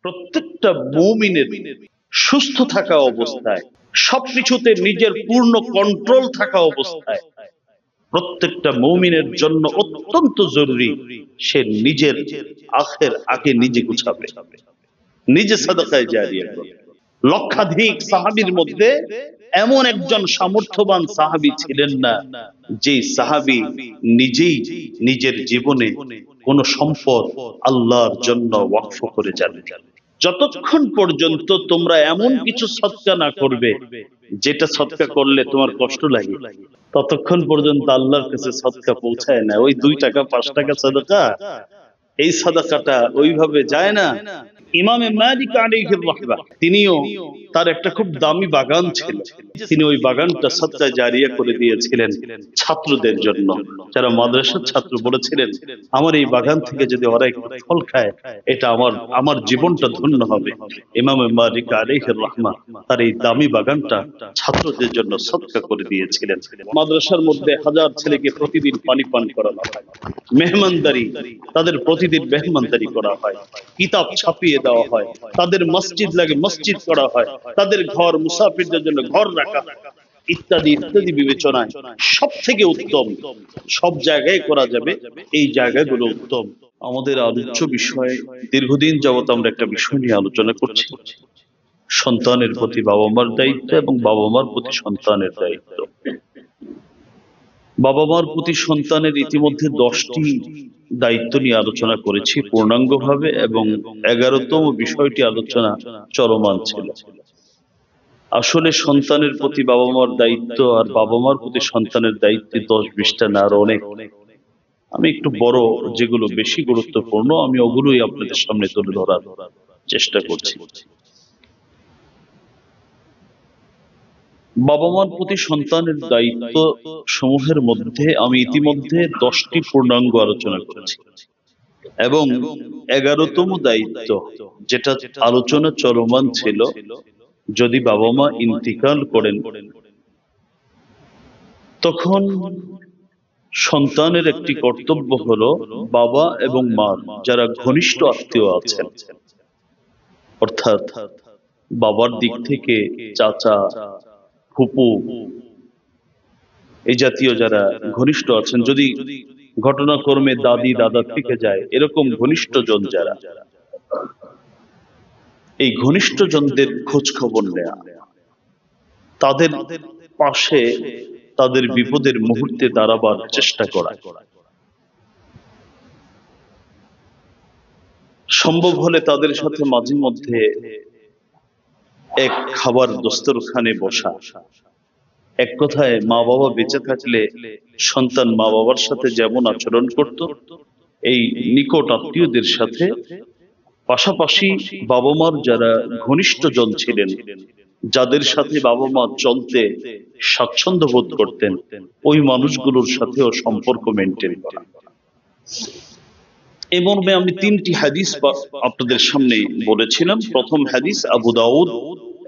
প্রত্যেকটা মুমিনের সুস্থ থাকা অবস্থায়, সবকিছুতে নিজের পূর্ণ কন্ট্রোল থাকা অবস্থায় প্রত্যেকটা মুমিনের জন্য অত্যন্ত জরুরি সে নিজের আগে নিজে গুছাবে, নিজে সাদাকায়ে জারিয়া করবে। লক্ষাধিক সাহাবীর মধ্যে এমন একজন সামর্থ্যবান সাহাবী ছিলেন না যে সাহাবী নিজেই নিজের জীবনে কোন সম্পদ আল্লাহর জন্য ওয়াকফ করে যান। যতক্ষণ পর্যন্ত তোমরা এমন কিছু সদকা না করবে যেটা সদকা করলে তোমার কষ্ট লাগে, ততক্ষণ পর্যন্ত আল্লাহর কাছে সদকা পৌঁছায় না। ওই 2 টাকা 5 টাকা সাদাকা, এই সাদাকাটা ওইভাবে যায় না। ইমামে মালিক আলাইহির রাহমাহ, তিনিও তার একটা খুব দামি বাগান ছিল, তিনি ওই বাগানটা সাদকা জারিয়া করে দিয়েছিলেন ছাত্রদের জন্য। যারা মাদ্রাসার ছাত্র বলেছিলেন, আমার এই বাগান থেকে যদি ওরা একটু ফল খায়, এটা আমার জীবনটা ধন্য হবে। ইমামে মালিক আলাইহির রাহমাহ তার এই দামি বাগানটা ছাত্রদের জন্য সাদকা করে দিয়েছিলেন। মাদ্রাসার মধ্যে হাজার ছেলেকে প্রতিদিন পানি পান করানো হয়, মেহমানদারি, তাদের প্রতিদিন মেহমানদারি করা হয়, কিতাব ছাপিয়ে দেওয়া হয়, তাদের মসজিদ লাগে মসজিদ করা হয়, তাদের ঘর মুসাফিরদের জন্য ঘর রাখা ইত্যাদি ইত্যাদি বিবেচনায় সব থেকে উত্তম, সব জায়গায় করা যাবে এই জায়গাগুলো উত্তম। আমাদের আলোচ্য বিষয়ে দীর্ঘদিন যাবত আমরা একটা বিষয় নিয়ে আলোচনা করছি, সন্তানের প্রতি বাবা মার দায়িত্ব এবং বাবা মার প্রতি সন্তানের দায়িত্ব। বাবা মার প্রতি সন্তানের ইতিমধ্যে 10টি দায়িত্ব নিয়ে আলোচনা করেছি পূর্ণাঙ্গভাবে, এবং 11তম বিষয়টি আলোচনা চলমান ছিল। আসলে সন্তানের প্রতি বাবা মার দায়িত্ব আর বাবা মার প্রতি সন্তানের দায়িত্ব 10-20টা না, আরো অনেক। আমি একটু বড় যেগুলো বেশি গুরুত্বপূর্ণ আমি ওগুলোই আপনাদের সামনে তুলে ধরার চেষ্টা করছি। বাবা মার প্রতি সন্তানের দায়িত্ব সমূহের মধ্যে আমি ইতিমধ্যে 10টি পূর্ণাঙ্গ আলোচনা করেছি, এবং 11তম দায়িত্ব যেটা আলোচনা চলমান ছিল, যদি বাবা মা ইন্তিকাল করেন তখন সন্তানের একটি কর্তব্য হলো বাবা এবং মার যারা ঘনিষ্ঠ আত্মীয় আছেন, অর্থাৎ বাবার দিক থেকে চাচা, ফুপু, এই জাতীয় যারা ঘনিষ্ঠ আছেন, যদি ঘটনাক্রমে দাদি দাদা থেকে যায়, এরকম ঘনিষ্ঠ জন যারা, এই ঘনিষ্ঠ জনদের খোঁজ খবর নেয়া, তাদের পাশে তাদের বিপদের মুহূর্তে দাঁড়াবার চেষ্টা করা, সম্ভব হলে তাদের সাথে মাঝে মধ্যে এক খাবার দস্তরখানে বসা। এক কথায় মা বাবা বেঁচে থাকলে সন্তান মা বাবার সাথে যেমন আচরণ করত, এই নিকট আত্মীয়দের সাথে পাশাপাশি বাবা মার যারা ঘনিষ্ঠ জন ছিলেন, যাদের সাথে বাবা মা চলতে স্বাচ্ছন্দ্য বোধ করতেন, ওই মানুষগুলোর সাথেও সম্পর্ক মেনটেন করা। এই মর্মে আমি 3টি হাদিস আপনাদের সামনে বলেছিলাম। প্রথম হাদিস আবু দাউদ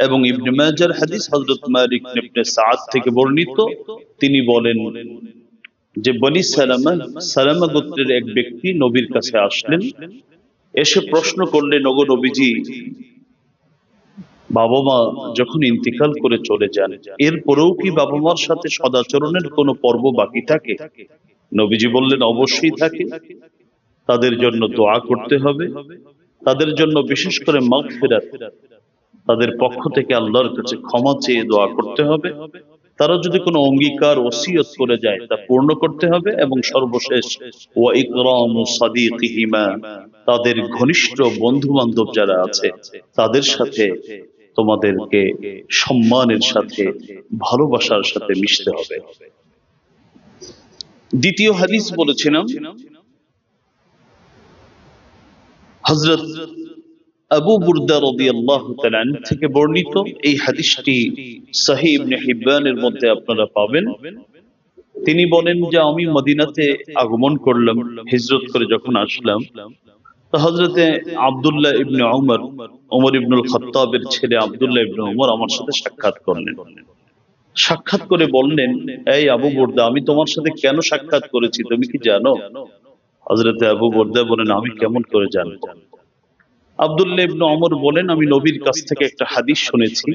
এবং ইবনে মাজার হাদিস, হযরত মালিক ইবনে সাদ থেকে বর্ণিত। তিনি বলেন যে বনি সালামা গোত্রের এক ব্যক্তি নবীর কাছে আসলেন, এসে প্রশ্ন করলেন, ওগো নবীজি, বাবা মা যখন ইন্তিকাল করে চলে যান, এরপরেও কি বাবা মার সাথে সদাচরণের কোনো পর্ব বাকি থাকে? নবীজি বললেন, অবশ্যই থাকে। তাদের জন্য দোয়া করতে হবে, তাদের জন্য বিশেষ করে মাগফিরাত, তাদের পক্ষ থেকে আল্লাহর কাছে ক্ষমা চেয়ে দোয়া করতে হবে। তারা যদি কোনো অঙ্গীকার ওসিয়ত করে যায় তা পূর্ণ করতে হবে, এবং সর্বশেষ ওয়া ইকরামু সাদিকিহিমা, তাদের ঘনিষ্ঠ বন্ধু বান্ধব যারা আছে তাদের সাথে তোমাদেরকে সম্মানের সাথে ভালোবাসার সাথে মিশতে হবে। দ্বিতীয় হাদিস বলেছিলাম হযরত আবু বুরদা রাদিয়াল্লাহু তাআলা আনহু থেকে বর্ণিত। এই হাদিসটি সহিহ ইবনে হিব্বানের মধ্যে আপনারা পাবেন। তিনি বলেন যে আমি মদিনাতে আগমন করলাম, হিজরত করে যখন আসলাম, তো হযরতে আব্দুল্লাহ ইবনে ওমর ইবনুল খাত্তাবের ছেলে আব্দুল্লাহ ইবনে ওমর আমার সাথে সাক্ষাৎ করলেন। সাক্ষাৎ করে বললেন, এই আবু বুরদা, আমি তোমার সাথে কেন সাক্ষাৎ করেছি তুমি কি জানো? হযরতে আবু বুরদা বলেন, আমি কেমন করে জানবো? আব্দুল্লাহ ইবনে ওমর বলেন, আমি নবীর কাছ থেকে একটা হাদিস শুনেছি,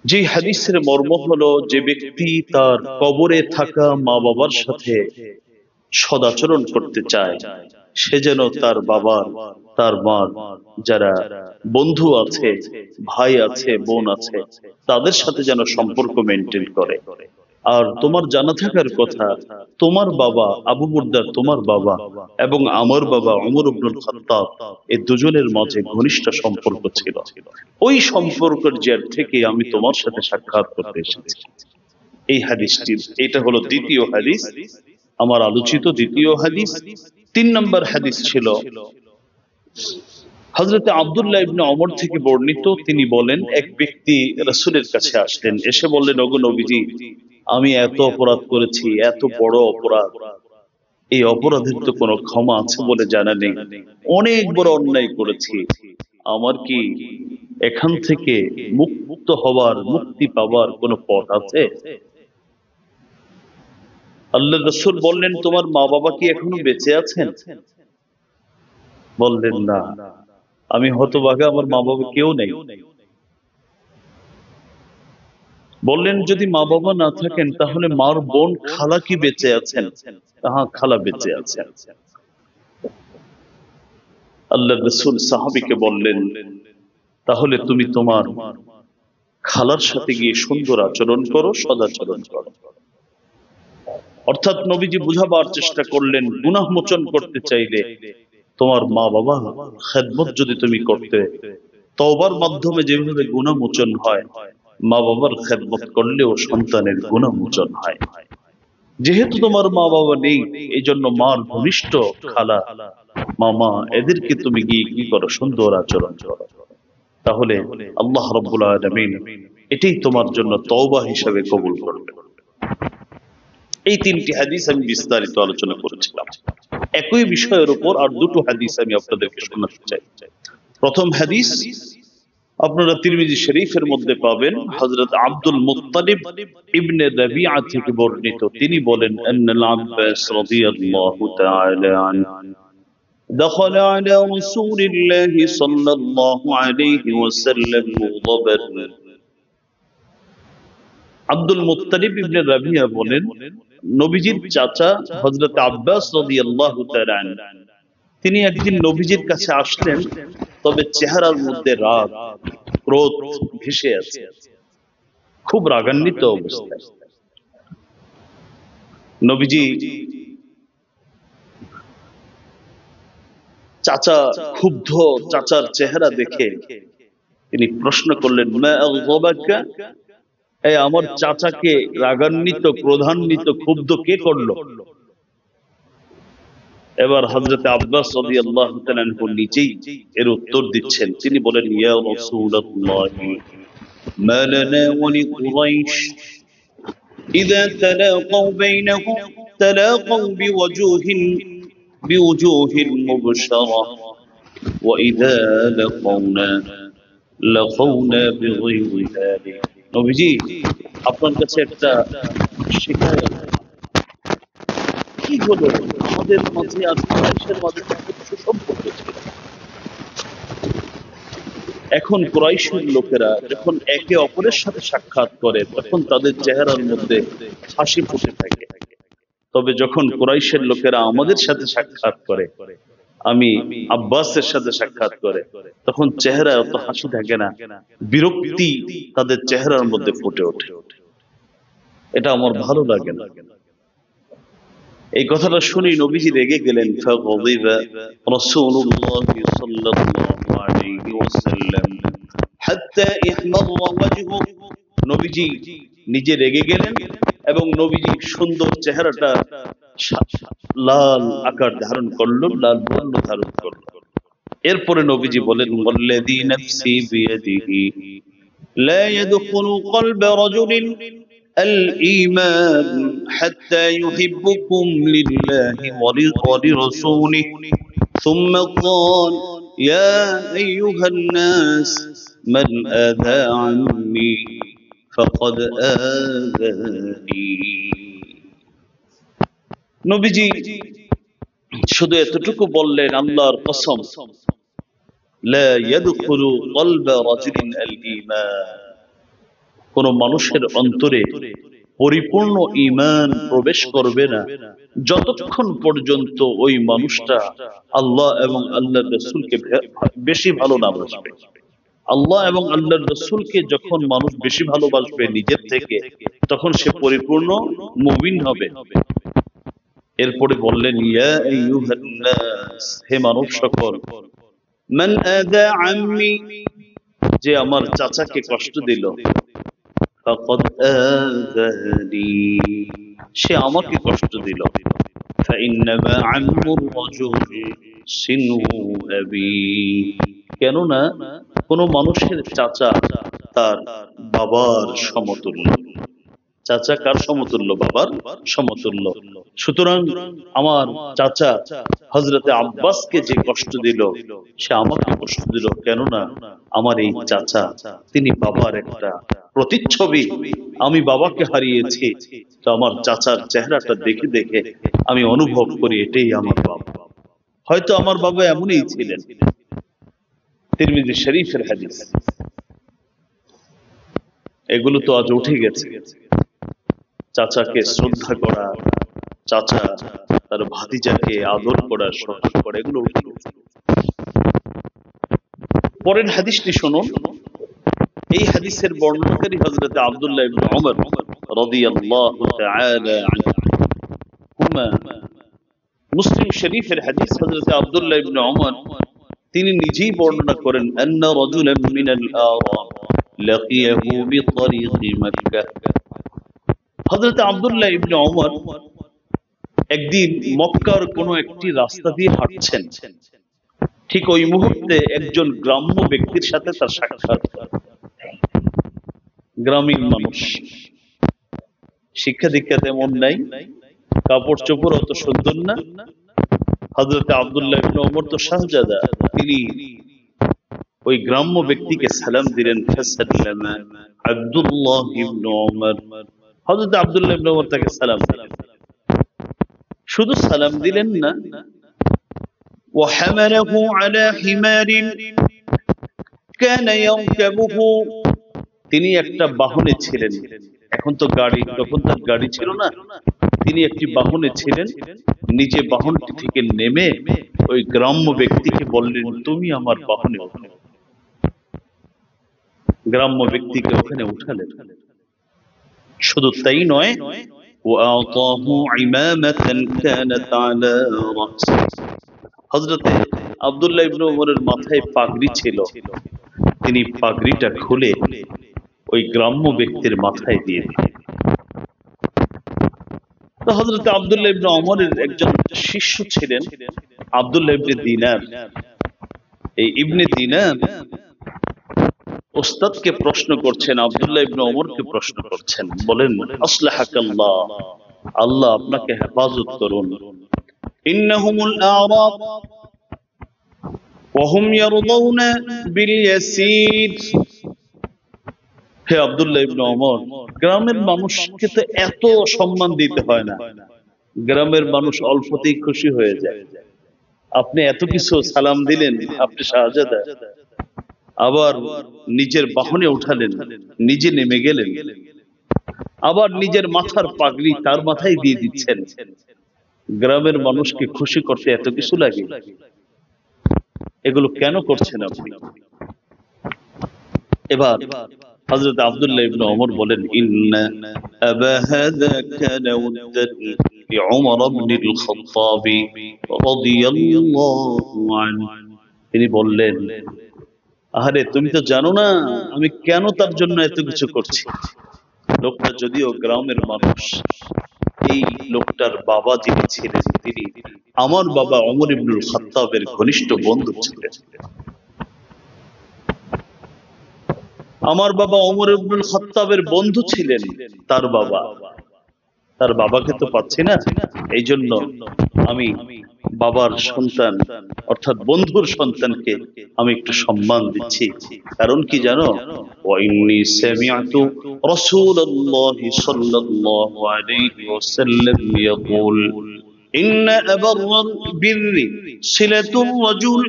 যে হাদিসের মর্ম হলো, যে ব্যক্তি তার কবরে থাকা মা বাবার সাথে সদাচরণ করতে চায়, সে যেন তার বাবার, তার মার যারা বন্ধু আছে, ভাই আছে, বোন আছে, তাদের সাথে যেন সম্পর্ক মেনটেন করে। আর তোমার জানা থাকার কথা, তোমার বাবা আবু বুরদা, তোমার বাবা এবং আমার বাবা ওমর ইবনুল খাত্তাব, এই দুজনের মাঝে ঘনিষ্ঠ সম্পর্ক ছিল। ওই সম্পর্কের জের থেকে আমি তোমার সাথে সাক্ষাৎ করতে এসেছি। এই হাদিসটি, এটা হলো দ্বিতীয় হাদিস, আমার আলোচিত দ্বিতীয় হাদিস। 3 নম্বর হাদিস ছিল হযরতে আব্দুল্লাহ ইবনে ওমর থেকে বর্ণিত। তিনি বলেন, এক ব্যক্তি রাসূলের কাছে আসলেন, এসে বললেন, ওগো নবীজি, আমি এত অপরাধ করেছি, এত বড় অপরাধ, এই অপরাধের তো কোনো ক্ষমা আছে বলে জানা নেই, অনেক বড় অন্যায় করেছি, আমার কি এখান থেকে মুক্ত হওয়ার, মুক্তি পাওয়ার কোনো পথ আছে? আল্লাহর রাসূল বললেন, তোমার মা বাবা কি এখনো বেঁচে আছেন? বললেন, না, আমি হতভাগা, আমার মা বাবা কেউ নেই। বললেন, যদি মা বাবা না থাকেন তাহলে মার বোন খালা কি বেঁচে আছেন? হ্যাঁ, খালা বেঁচে আছেন। আল্লাহর রাসূল সাহাবীকে বললেন, তাহলে তুমি তোমার খালার সাথে গিয়ে সুন্দর আচরণ করো, সদাচরণ করো। অর্থাৎ নবীজি বুঝাবার চেষ্টা করলেন, গুনাহ মোচন করতে চাইলে তোমার মা বাবা খেদমত যদি তুমি করতে, তওবার মাধ্যমে যেভাবে গুনাহ মোচন হয়, মা বাবার খেদমত করলেও সন্তানের গুনাহ মোচন হয়। যেহেতু তোমার মা বাবা নেই, এই জন্য মার ঘনিষ্ঠ খালা, মামা, এদেরকে তুমি গিয়ে কি করো? সুন্দর আচরণ করো। তাহলে আল্লাহ রাব্বুল আলামিন এটাই তোমার জন্য তওবা হিসেবে কবুল করবে। এই 3টি হাদিস আমি বিস্তারিত আলোচনা করেছিলাম। একই বিষয়ের উপর আর দুটো হাদিস আমি আপনাদেরকে শোনাতে চাই। প্রথম হাদিস আপনারা তিরমিজি শরীফের মধ্যে পাবেন, হযরত আব্দুল মুত্তালিব ইবনে রাবিআ থেকে বর্ণিত। তিনি বলেন, আন্নাল আব্বাস রাদিয়াল্লাহু তাআলা আনহু دخل على رسول الله صلى الله عليه وسلم مغضبا। আব্দুল মুত্তালিব ইবনে রাবিআ বলেন, নবীজির চাচা হযরত আব্বাস রাদিয়াল্লাহু তাআলা আনহু, তিনি একদিন নবীজির কাছে আসলেন, তবে চেহারার মধ্যে রাগ, ক্রোধ ভেসে আছে, খুব রাগান্বিত অবস্থায়। নবীজি চাচা ক্ষুব্ধ, চাচার চেহারা দেখে তিনি প্রশ্ন করলেন, মা আগযাবাকা, এই আমার চাচাকে রাগান্বিত, ক্রোধান্বিত, ক্ষুব্ধ কে করলো? এবার হযরত আব্বাস রাদিয়াল্লাহু তাআলা আনহু নিজেই এর উত্তর দিচ্ছেন। তিনি বলেন, ইয়া রাসূলুল্লাহ, মা লানা ওয়া লিকুরাইশ ইযা তালাকাউ বাইনাহুম তালাকাউ বিওজুহিন মুবশারা ওয়া ইযা লাকাউনা বিগাইরি যালিক। নবীজি, আপনার কাছে একটা শিকায়ত, কি হলো? আমাদের মাঝে আর কুরাইশের মাঝে সুসম্পর্ক ছিল, এখন কুরাইশের লোকেরা যখন একে অপরের সাথে সাক্ষাৎ করে, তখন তাদের চেহারার মধ্যে হাসি ফুটে থাকে, তবে যখন কুরাইশের লোকেরা আমাদের সাথে সাক্ষাৎ করে, আমি আব্বাসের সাথে সাক্ষাৎ করে, তখন চেহারায় অত হাসি থাকে না, বিরক্তি তাদের চেহারার মধ্যে ফুটে ওঠে। এটা আমার ভালো লাগে না। এই কথাটা শুনে নবীজি রেগে গেলেন। ফাগদিবা রাসূলুল্লাহ সাল্লাল্লাহু আলাইহি ওয়াসাল্লাম হাত্তা ইহমাররা ওয়াজহু, নবীজি নিজে রেগে গেলেন এবং নবীজি সুন্দর চেহারাটা লাল আকার ধারণ করলো, লাল বর্ণ ধারণ করলো। এরপরে নবীজি বলেন, ওয়াল্লাযী নাফসি বিয়াদিহি লা ইয়াদখুলু কলবা রাজুলিন الإيمان حتى يحبكم لله ولرسوله ثم قال يا أيها الناس من آذى عني فقد آذاني। নবীজি শুধু এতটুকু বললেন, আল্লাহর কসম, লা ইয়াদখুলু কলবা রাজুলিন আল ঈমান, কোন মানুষের অন্তরে পরিপূর্ণ ঈমান প্রবেশ করবে না যতক্ষণ পর্যন্ত ওই মানুষটা আল্লাহ এবং আল্লাহর রাসূলকে বেশি ভালো না বাসবে। আল্লাহ এবং আল্লাহর রাসূলকে যখন মানুষ বেশি ভালোবাসবে নিজের থেকে, তখন সে পরিপূর্ণ মুমিন হবে। এরপরে বললেন, ইয়া আইয়ুহান নাস, হে মানব সকল, মান আযা আম্মি, যে আমার চাচাকে কষ্ট দিল, ফাকাদ আযানি, সে আমাকে কষ্ট দিল। ফাইন্নামা আম্মুর রাজুল সিনহু আবি, কেননা কোন মানুষের চাচা তার বাবার সমতুল্য। চাচা কার সমতুল্য? বাবার সমতুল্য। সুতরাং আমার চাচা হযরতে আব্বাসকে যে কষ্ট দিল, সে আমাকে কষ্ট দিল, কেননা আমার এই চাচা তিনি বাবার একটা প্রতিচ্ছবি। আমি বাবাকে হারিয়েছি, তো আমার চাচার চেহারাটা দেখে দেখে আমি অনুভব করি এটাই আমার বাবা। হয়তো আমার বাবা এমনই ছিলেন। তিরমিজি শরীফের হাদিস। এগুলো তো আজ উঠে গেছে। চাচাকে শ্রদ্ধা করা, চাচা তার ভাতিজাকে আদর করা, সম্মান করা, এগুলো উঠে গেছে। পরের হাদিসটি শুনুন। এই হাদিসের বর্ণনাকারী হযরত আব্দুল্লাহ ইবনে উমর রাদিয়াল্লাহু তাআলা আনহুমা। মুসলিম শরীফের হাদিস, হযরত আব্দুল্লাহ ইবনে উমর তিনি নিজেই বর্ণনা করেন, আন্না রাজুলান মিনাল আরাব লাকিয়াহু বিতরিকি মক্কা। হযরত আব্দুল্লাহ ইবনে উমর একদিন মক্কার কোন একটি রাস্তা দিয়ে হাঁটছেন। ঠিক ওই মুহূর্তে একজন গ্রাম্য ব্যক্তির সাথে তার সাক্ষাৎ। গ্রামীণ মানুষ, শিক্ষা দীক্ষা তেমন নাই, কাপড় চোপড় অত সুন্দর না। হযরত আব্দুল্লাহ ইবনে উমর তো শাহজাদা, তিনি ওই গ্রাম্য ব্যক্তিকে সালাম দিলেন। ফাসাল্লামা আব্দুল্লাহ ইবনে উমর, হযরত আব্দুল্লাহ ইবনে উমর তাকে সালাম দিলেন। শুধু সালাম দিলেন না, ওয়া হামালাহু আলা হিমারিন কানা ইয়ারকাবুহু, তিনি একটা বাহনে ছিলেন। এখন তো গাড়ি, তখন তার গাড়ি ছিল না। তিনি একটি বাহনে ছিলেন। নিজে বাহনটি থেকে নেমে ওই গ্রাম্য ব্যক্তিকে বললেন, তুমি আমার বাহনে ওঠো। গ্রাম্য ব্যক্তিকে ওখানে উঠালেন। শুধু তাই নয়, ওয়াতাহু ইমামাতান কানাত আলা রাসি, হযরত আব্দুল্লাহ ইবনে উমরের মাথায় পাগড়ি ছিল। তিনি পাগড়িটা খুলে ওই গ্রাম্য ব্যক্তির মাথায় দিয়ে দিলেন। তো হযরত আব্দুল্লাহ ইবনে উমরের একজন শিষ্য ছিলেন আব্দুল্লাহ ইবনে দিনার। এই ইবনে দিনার ওস্তাদকে প্রশ্ন করছেন, আব্দুল্লাহ ইবনে উমরকে প্রশ্ন করছেন, বলেন, আসলাহাকাল্লাহ, আল্লাহ আপনাকে হেফাজত করুন। ইন্নাহুমুল আরাব ওয়া হুম ইয়ারদাউনা বিল ইয়াসির, হে আব্দুল্লাহ ইবনে উমর, গ্রামের মানুষকে তো এত সম্মান দিতে হয় না, গ্রামের মানুষ অল্পতেই খুশি হয়ে যায়। আপনি এত কিছু সালাম দিলেন, আপনি শাহজাদা, আবার নিজের বাহনে উঠালেন, নিজে নেমে গেলেন, আবার নিজের মাথার পাগড়ি তার মাথায় দিয়ে দিচ্ছেন। গ্রামের মানুষকে খুশি করতে এত কিছু লাগে, এগুলো কেন করছেন আপনি? এবার হযরত আব্দুল্লাহ ইবনে উমর বলেন, ইন্না আবা হাযা কানা উদ্দান লিউমর ইবনে আল খাত্তাব রাদিয়াল্লাহু আনহু। তিনি বললেন, আরে তুমি তো জানো না আমি কেন তার জন্য এত কিছু করছি। লোকটা যদিও গ্রামের মানুষ, এই লোকটার বাবা যিনি ছিলেন, তিনি আমার বাবা ওমর ইবনে আল খাত্তাবের ঘনিষ্ঠ বন্ধু ছিলেন। আমার বাবা ওমর ইবনে আল খাত্তাবের বন্ধু ছিলেন তার বাবা। তার বাবাকে তো পাচ্ছি না, এই জন্য আমি বাবার সন্তান অর্থাৎ বন্ধুর সন্তানকে আমি একটু সম্মান দিচ্ছি। কারণ কি জানো, ওয়াইন্নী সামিআতু রাসূলুল্লাহি সাল্লাল্লাহু আলাইহি ওয়াসাল্লাম ইয়াকুল, ইন্না আবাররাল বিররি সিলাতুর রাজুল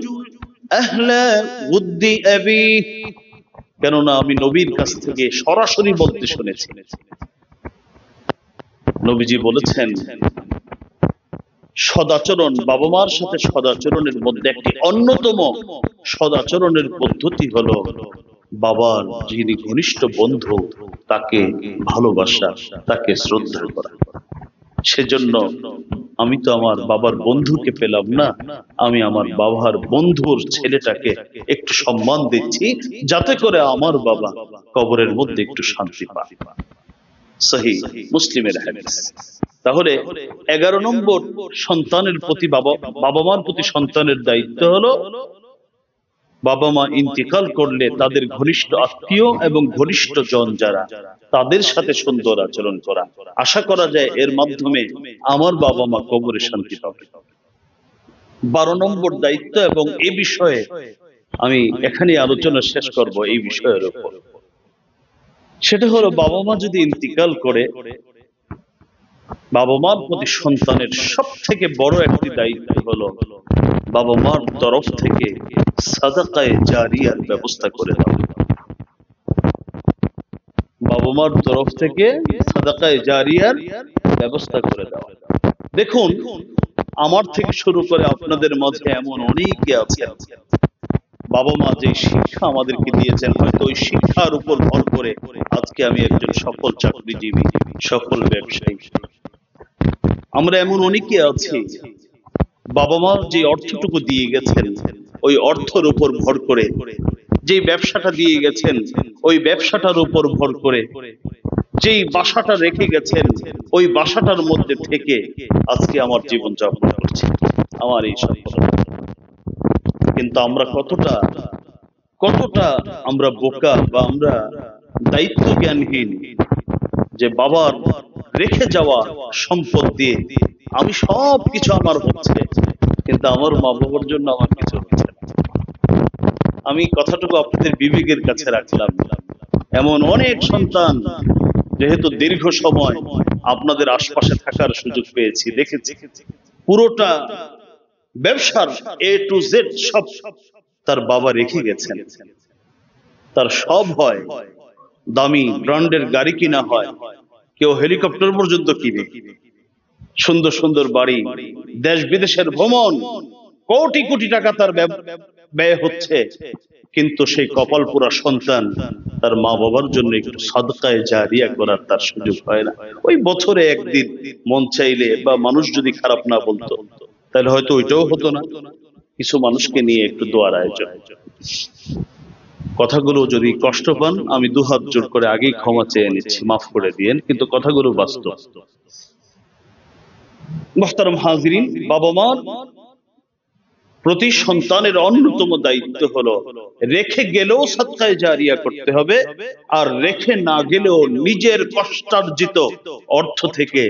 আহলা উদ্দি আবি, কেননা আমি নবীর কাছ থেকে সরাসরি বলতে শুনেছি, নবীজি বলেছেন সদাচরণ, বাবা মার সাথে সদাচরণের মধ্যে একটি অন্যতম সদাচরণের পদ্ধতি হলো বাবার যিনি ঘনিষ্ঠ বন্ধু তাকে ভালোবাসা, তাকে শ্রদ্ধা করা। সেজন্য আমি তো আমার বাবার বন্ধুকে পেলাম না, আমি আমার বাবার বন্ধুর ছেলেটাকে একটু সম্মান দিচ্ছি, যাতে করে আমার বাবা কবরের মধ্যে একটু শান্তি পায়। সহিহ মুসলিমের হাদিস। তাহলে 11 নম্বর সন্তানের প্রতি বাবা মার প্রতি সন্তানের দায়িত্ব হলো বাবা মা ইন্তিকাল করলে তাদের ঘনিষ্ঠ আত্মীয় এবং ঘনিষ্ঠ জন যারা, তাদের সাথে সুন্দর আচরণ করা। আশা করা যায় এর মাধ্যমে আমার বাবা মা কবরে শান্তি পাবে। 12 নম্বর দায়িত্ব, এবং এই বিষয়ে আমি এখানে আলোচনা শেষ করব এই বিষয়ের উপর, সেটা হলো বাবা মা যদি ইন্তিকাল করে, বাবা মার প্রতি সন্তানের সব থেকে বড় একটি দায়িত্ব হলো বাবা মার তরফ থেকে সাদাকায়ে জারিয়ার ব্যবস্থা করে দেওয়া। বাবা মার তরফ থেকে সাদাকায়ে জারিয়ার ব্যবস্থা করে দেওয়া। দেখুন, আমার থেকে শুরু করে আপনাদের মাঝে এমন অনেকে আছেন, বাবা মা যে শিক্ষা আমাদেরকে দিয়েছেন, হয়তো ওই শিক্ষার উপর ভর করে আজকে আমি একজন সফল চাকরিজীবী, সফল ব্যবসায়ী। আমরা এমন অনেকে আছি, বাবা মা যে অর্থটুকু দিয়ে গেছেন ওই অর্থের উপর ভর করে, যে ব্যবসাটা দিয়ে গেছেন ওই ব্যবসাটার উপর ভর করে, যেই বাসাটা রেখে গেছেন ওই বাসাটার মধ্যে থেকে আজকে আমার জীবন যাপন করছে, আমার এই সফলতা। কিন্তু আমরা কতটা আমরা বোকা বা আমরা দায়িত্ব জ্ঞানহীন, যে বাবার রেখে যাওয়া সম্পদ দিয়ে আমি সব কিছু আমার হচ্ছে, কিন্তু আমার মা বাবার জন্য আমার কিছু হচ্ছে না। আমি কথাটুকু আপনাদের বিবেকের কাছে রাখলাম। এমন অনেক সন্তান, যেহেতু দীর্ঘ সময় আপনাদের আশপাশে থাকার সুযোগ পেয়েছি, দেখেছি পুরোটা ব্যবসার A to Z সব তার বাবা রেখে গেছেন। তার সব হয়, দামি ব্র্যান্ডের গাড়ি কিনা হয়, কেউ হেলিকপ্টার পর্যন্ত কিনে, সুন্দর সুন্দর বাড়ি, দেশ বিদেশের ভ্রমণ, কোটি কোটি টাকা তার ব্যয় হচ্ছে, কিন্তু সেই কপাল পোড়া সন্তান তার মা বাবার জন্য একটু সাদকায়ে জারিয়া করার তার সুযোগ হয় না। ওই বছরে একদিন মন চাইলে বা মানুষ যদি খারাপ না বলতো তাহলে হয়তো ওইটাও হতো না, কিছু মানুষকে নিয়ে একটু দোয়ার আয়োজন। কথাগুলো যদি কষ্ট পান আমি দুহাত জোর করে আগেই ক্ষমা চেয়ে নিচ্ছি, মাফ করে দিয়েন, কিন্তু কথাগুলো বাস্তব। মুহতারাম হাজিরিন, বাবা মার প্রতি সন্তানের অন্যতম দায়িত্ব হলো রেখে গেলেও সাদকায়ে জারিয়া করতে হবে, আর রেখে না গেলেও নিজের কষ্টার্জিত অর্থ থেকে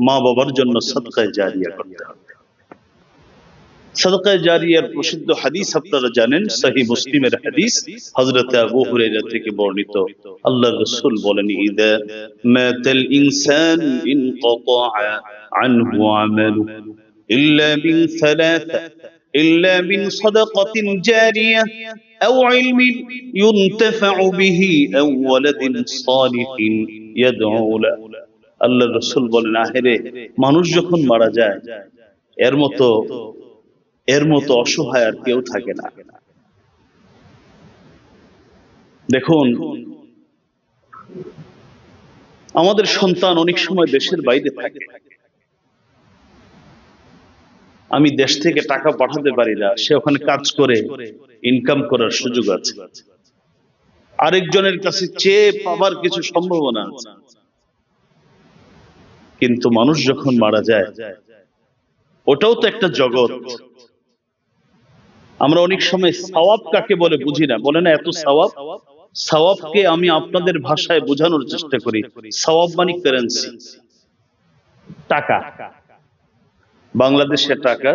মা বাবার জন্য সাদকায়ে জারিয়া করতে হবে। সাদকায়ে জারিয়ার প্রসিদ্ধ হাদিস আপনারা জানেন, সহিহ মুসলিমের হাদিস, হযরত আবু হুরায়রা থেকে বর্ণিত। আল্লাহর রাসূল বলেন, ইযা মাতাল ইনসান ইনকাতা আনহু আমালু ইল্লা মিন সালাসা, ইল্লা মিন সাদাকাতিন জারিয়া আও ইলমিন ইউনতাফাউ বিহি আও ওয়ালাদিন সালিহিন ইয়াদউ লা। আল্লাহর রাসূল বলেন, আহেরে মানুষ যখন মারা যায় এর মতো অসহায় আর কেউ থাকে না। দেখুন, আমাদের সন্তান অনেক সময় দেশের বাইরে থাকে, আমি দেশ থেকে টাকা পাঠাতে পারি না, সে ওখানে কাজ করে ইনকাম করার সুযোগ আছে, আরেকজনের কাছে চেয়ে পাবার কিছু সম্ভাবনা আছে। কিন্তু মানুষ যখন মারা যায় ওটাও তো একটা জগৎ। আমরা অনেক সময় সওয়াব কাকে বলে বুঝি না, বলে না এত সওয়াব। সওয়াবকে আমি আপনাদের ভাষায় বোঝানোর চেষ্টা করি, সওয়াব মানে কারেন্সি, টাকা। বাংলাদেশের টাকা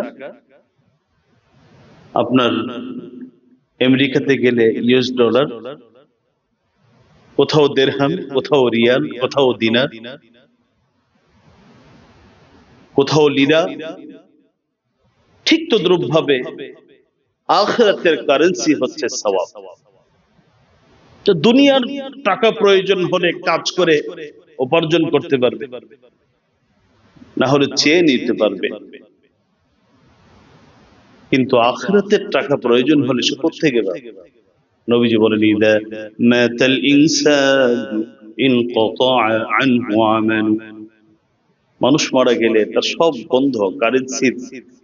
আপনার আমেরিকাতে গেলে ইউএস ডলার, কোথাও দিরহাম, কোথাও রিয়াল, কোথাও দিনার, কোথাও লীলা, ঠিক তদ্রূপ ভাবে আখিরাতের কারেন্সি হচ্ছে সওয়াব। তো দুনিয়ার টাকা প্রয়োজন হলে কাজ করে উপার্জন করতে পারবে, না হলে চেয়ে নিতে পারবে, কিন্তু আখিরাতের টাকা প্রয়োজন হলে সে কোত্থেকে পাবে? নবীজি বলেন, ইদা মাতাল ইনসানু ইনকাতা আনহু আমালু, মানুষ মারা গেলে তার সব বন্ধ, কারেন্সির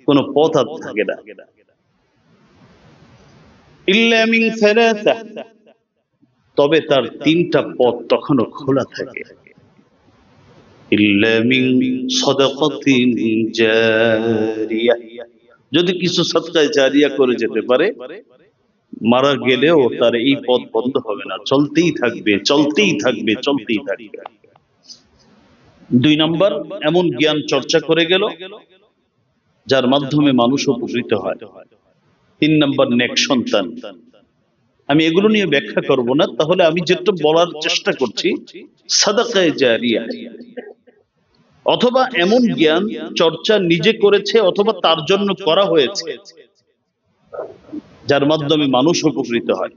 কোনো পথ আর থাকে না। ইল্লা মিন সালাসা, তবে তার তিনটা পথ তখনও খোলা থাকে। ইল্লা মিন সাদাকাতিন জারিয়া, যদি কিছু সাদকায়ে জারিয়া করে যেতে পারে, মারা গেলেও তার এই পথ বন্ধ হবে না, চলতেই থাকবে, চলতেই থাকবে, চলতেই থাকবে। 2 নম্বর, এমন জ্ঞান চর্চা করে গেল যার মাধ্যমে মানুষ উপকৃত হয়। 3 নম্বর, নেক সন্তান। আমি এগুলো নিয়ে ব্যাখ্যা করব না, তাহলে আমি যেটা বলার চেষ্টা করছি, সাদাকায়ে জারিয়া, অথবা এমন জ্ঞান চর্চা নিজে করেছে অথবা তার জন্য করা হয়েছে, যার মাধ্যমে মানুষ উপকৃত হয়।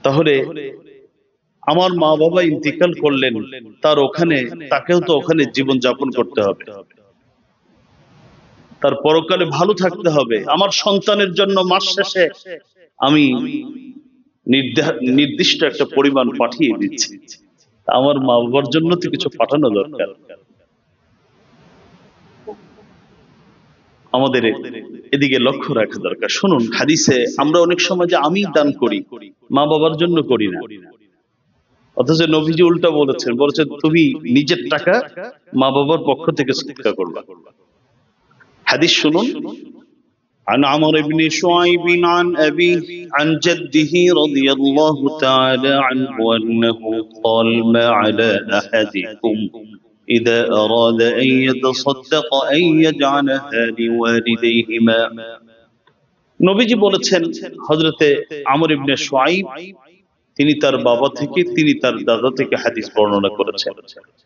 তাহলে আমার মা বাবা ইন্তিকাল করলেন, তার ওখানে, তাকেও তো ওখানে জীবন যাপন করতে হবে, তার পরকালে ভালো থাকতে হবে। আমার সন্তানের জন্য মাস শেষে আমি নির্দিষ্ট একটা পরিমাণ পাঠিয়ে দিচ্ছি, আমার মা বাবার জন্য তো কিছু পাঠানো দরকার। আমাদের এদিকে লক্ষ্য রাখা দরকার। শুনুন, হাদিসে আমরা অনেক সময় যে আমি দান করি, মা বাবার জন্য করি না, অথচ নবীজি উল্টা বলেছেন তুমি নিজের টাকা মা বাবার পক্ষ থেকে সদকা করবা। হাদিস শুনুন, عن عمرو بن شعيب عن أبيه عن جده رضي الله تعالى عنه أنه قال ما على أحدكم إذا أراد أن يتصدق أن يجعلها لوالديهما। নবীজি বলেছেন, হযরতে আমর ইবনে শুআইব, তিনি তার বাবা থেকে, তিনি তার দাদা থেকে হাদিস বর্ণনা করেছেন,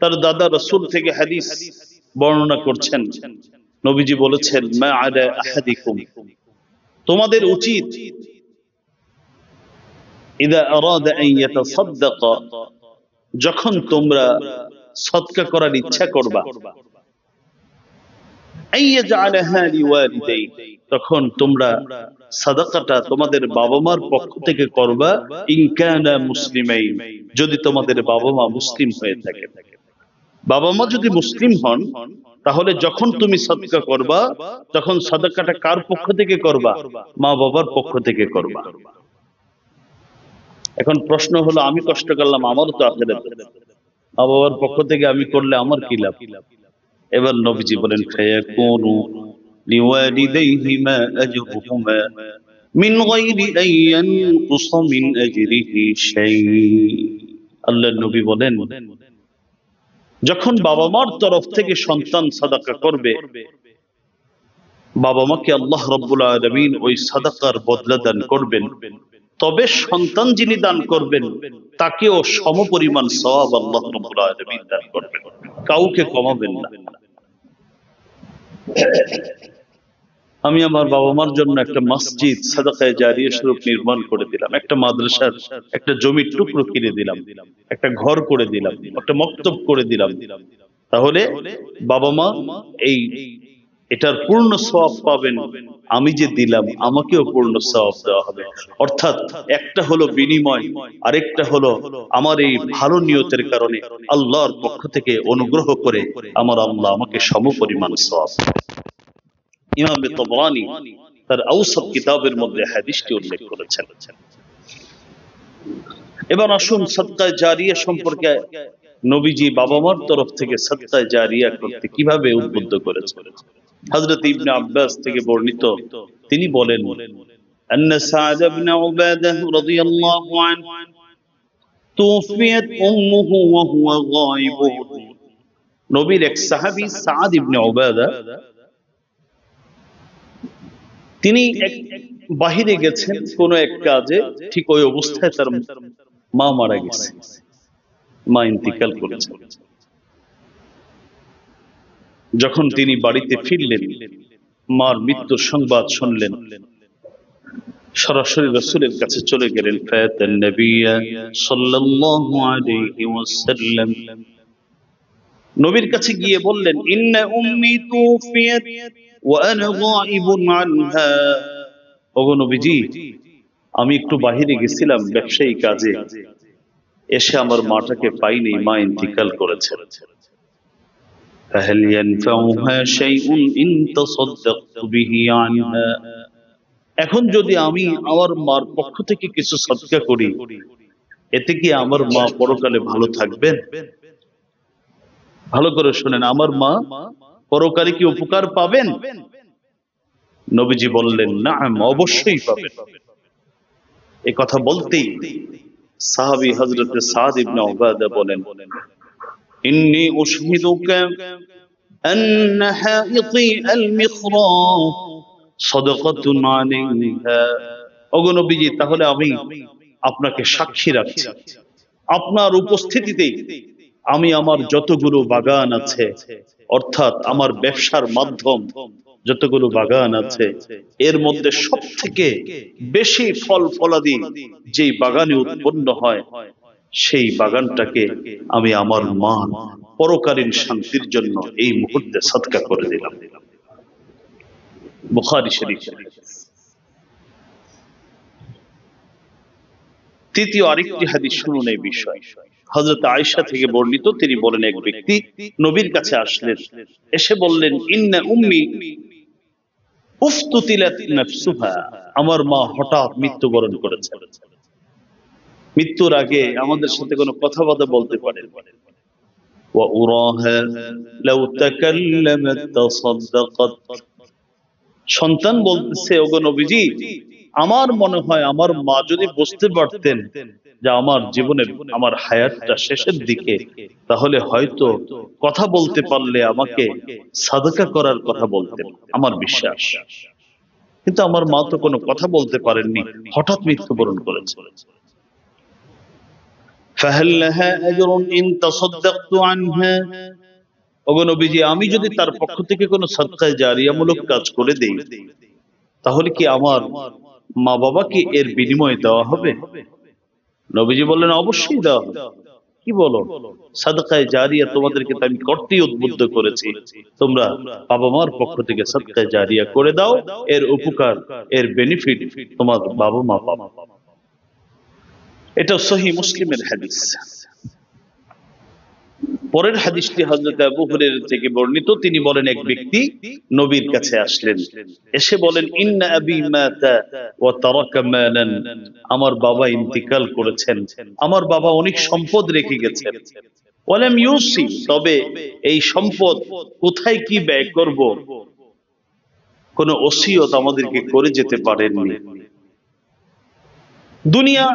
তার দাদা রাসূল থেকে হাদিস বর্ণনা করছেন। নবীজি বলেছেন, মা আলা আহাদিকুম, তোমাদের উচিত, ইদা আরাদা আন ইয়াতাসাদদাকা, যখন তোমরা সদকা করার ইচ্ছা করবা, আইয়াজআলাহা লিওয়ালিদাইহি, তখন তোমরা সাদাকাটা তোমাদের বাবা মার পক্ষ থেকে করবা, ইন কানা মুসলিমাইন, যদি তোমাদের বাবা মা মুসলিম হয়ে থাকে। বাবা মা যদি মুসলিম হন, তাহলে যখন তুমি সাদকা করবা, তখন সাদাকাটা কার পক্ষ থেকে করবা? মা বাবার পক্ষ থেকে করবা। এখন প্রশ্ন হলো, আমি কষ্ট করলাম, আমারও তো আখিরাত, মা বাবার পক্ষ থেকে আমি করলে আমার কি লাভ? এবার নবীজি বলেন, ফায়াকুনু লিওয়ালিদাইহিমা আজরুহুমা মিন গায়রি আন ইয়ানকুসা মিন আজরিহি শাই। আল্লাহর নবী বলেন, যখন বাবা মার তরফ থেকে সন্তান সাদাকা করবে, বাবা মাকে আল্লাহ রাব্বুল আলামিন ওই সাদাকার বদলা দান করবেন, তবে সন্তান যিনি দান করবেন তাকেও সমপরিমাণ সওয়াব আল্লাহ রাব্বুল আলামিন দান করবেন, কাউকে কমাবেন না। আমি আমার বাবা মার জন্য একটা মসজিদ সাদাকায়ে জারিয়া স্বরূপ নির্মাণ করে দিলাম, একটা মাদ্রাসার একটা জমির টুকরো কিনে দিলাম, একটা ঘর করে দিলাম, একটা মক্তব করে দিলাম, তাহলে বাবা মা এটার পূর্ণ সওয়াব পাবেন। আমি যে দিলাম আমাকেও পূর্ণ সওয়াব দেওয়া হবে। অর্থাৎ একটা হলো বিনিময়, আরেকটা হলো আমার এই ভালো নিয়তের কারণে আল্লাহর পক্ষ থেকে অনুগ্রহ করে আমার আল্লাহ আমাকে সমপরিমাণ সওয়াব। ইমাম তাবরানী তার আওসাত কিতাবের মধ্যে হাদিসটি উল্লেখ করেছেন। এবার আসুন সাদকায়ে জারিয়া সম্পর্কে নবীজি বাবা মার তরফ থেকে সাদকায়ে জারিয়া করতে কিভাবে উদ্বুদ্ধ করেছেন। হযরত ইবনে আব্বাস থেকে বর্ণিত, তিনি বলেন, আন্না সা'দ ইবনে উবাদা রাদিয়াল্লাহু আনহু তুফিয়াত উম্মুহু ওয়া হুয়া গায়িবুন। নবীর এক সাহাবী সা'দ ইবনে উবাদা, তিনি বাহিরে গেছেন কোন এক কাজে, ঠিক ওই অবস্থায় তার মা মারা গেছে, মা ইন্তিকাল করেছে। যখন তিনি বাড়িতে ফিরলেন, মার মৃত্যুর সংবাদ শুনলেন, সরাসরি রাসূলের কাছে চলে গেলেন। ফাতান নবিয়্যা সাল্লাল্লাহু আলাইহি ওয়াসাল্লাম, নবীর কাছে গিয়ে বললেন, ইন্না উম্মি তুফিয়াত ওয়া আনা গায়িবুন আনহা। ওগো নবীজি, আমি একটু বাহিরে গেছিলাম ব্যবসায়ী কাজে, এসে আমার মাটাকে পাইনি, মা ইন্তিকাল করেছেন। ফাহাল ইয়ানফাউহা শাইউন ইন তাসাদদাকতু বিহি আনহা। এখন যদি আমি আমার মার পক্ষ থেকে কিছু সদকা করি, এতে কি আমার মা পরকালে ভালো থাকবেন? ভালো করে শুনেন, আমার মা পরকালে কি উপকার পাবেন? নবীজি বললেন, নাম, অবশ্যই পাবেন। এই কথা বলতেই সাহাবী হযরত সাদ ইবনে উবাদা বলেন, ইন্নী উশহিদুকা আন্না হাইতি আল মিখরাব সাদাকাতুন আলাইহা। ওগো নবীজি, তাহলে আমি আপনাকে সাক্ষী রাখছি, আপনার উপস্থিতিতেই আমি আমার যতগুলো বাগান আছে, অর্থাৎ আমার ব্যবসার মাধ্যম যতগুলো বাগান আছে, এর মধ্যে সবথেকে বেশি ফল ফলাদি যেই বাগানে উৎপন্ন হয়, সেই বাগানটাকে আমি আমার মা পরকালীন শান্তির জন্য এই মুহূর্তে সদকা করে দিলাম। বুখারী শরীফ। তৃতীয় আরেকটি হাদিস শুনুন এই বিষয়। হযরত আয়েশা থেকে বর্ণিত, তিনি বলেন, এক ব্যক্তি নবীর কাছে আসলেন, এসে বললেন, ইন্না উম্মি উফতুতিলাত নাফসুহা। আমার মা হঠাৎ মৃত্যুবরণ করেছেন। মৃত্যুর আগে আমাদের সাথে কোনো কথাবার্তা বলতে পারেন। ওয়া উরাহা লাউ তাকাল্লামাত তাসাদদাকাত। সন্তান বলতেছে, ওগো নবীজি, আমার মনে হয় আমার মা যদি বুঝতে পারতেন যে আমার জীবনের, আমার হায়াতটা শেষের দিকে, তাহলে হয়তো কথা বলতে পারলে আমাকে সাদকা করার কথা বলতেন, আমার বিশ্বাস। কিন্তু আমার মা তো কোনো কথা বলতে পারেননি, হঠাৎ মৃত্যুবরণ করেছে। ফাহাল লাহা আজরুন ইন তাসাদদাকতু আনহা। ওগো নবীজি, আমি যদি তার পক্ষ থেকে কোনো সাদকায়ে জারিয়ামূলক কাজ করে দেই, তাহলে কি আমার মা বাবাকে এর বিনিময়ে দেওয়া হবে? নবীজি বললেন, অবশ্যই দেওয়া হবে। কি বলো, সাদকায়ে জারিয়া তোমাদেরকে তো আমি করতেই উদ্বুদ্ধ করেছি, তোমরা বাবা মার পক্ষ থেকে সাদকায়ে জারিয়া করে দাও, এর উপকার, এর বেনিফিট তোমার বাবা মা পাবে। এটা সহিহ মুসলিমের হাদিস। পরের হাদিসটি হযরত আবু হুরায়রা থেকে বর্ণিত, তিনি বলেন, এক ব্যক্তি নবীর কাছে আসলেন, এসে বলেন, ইন্না আবি মাতা ওয়া তারাকা মালান। আমার বাবা ইন্তিকাল করেছেন, আমার বাবা অনেক সম্পদ রেখে গেছেন। ওয়ালাম ইউসি, তবে এই সম্পদ কোথায় কি ব্যয় করব, কোন ওসিয়ত আমাদেরকে করে যেতে পারেননি। দুনিয়া,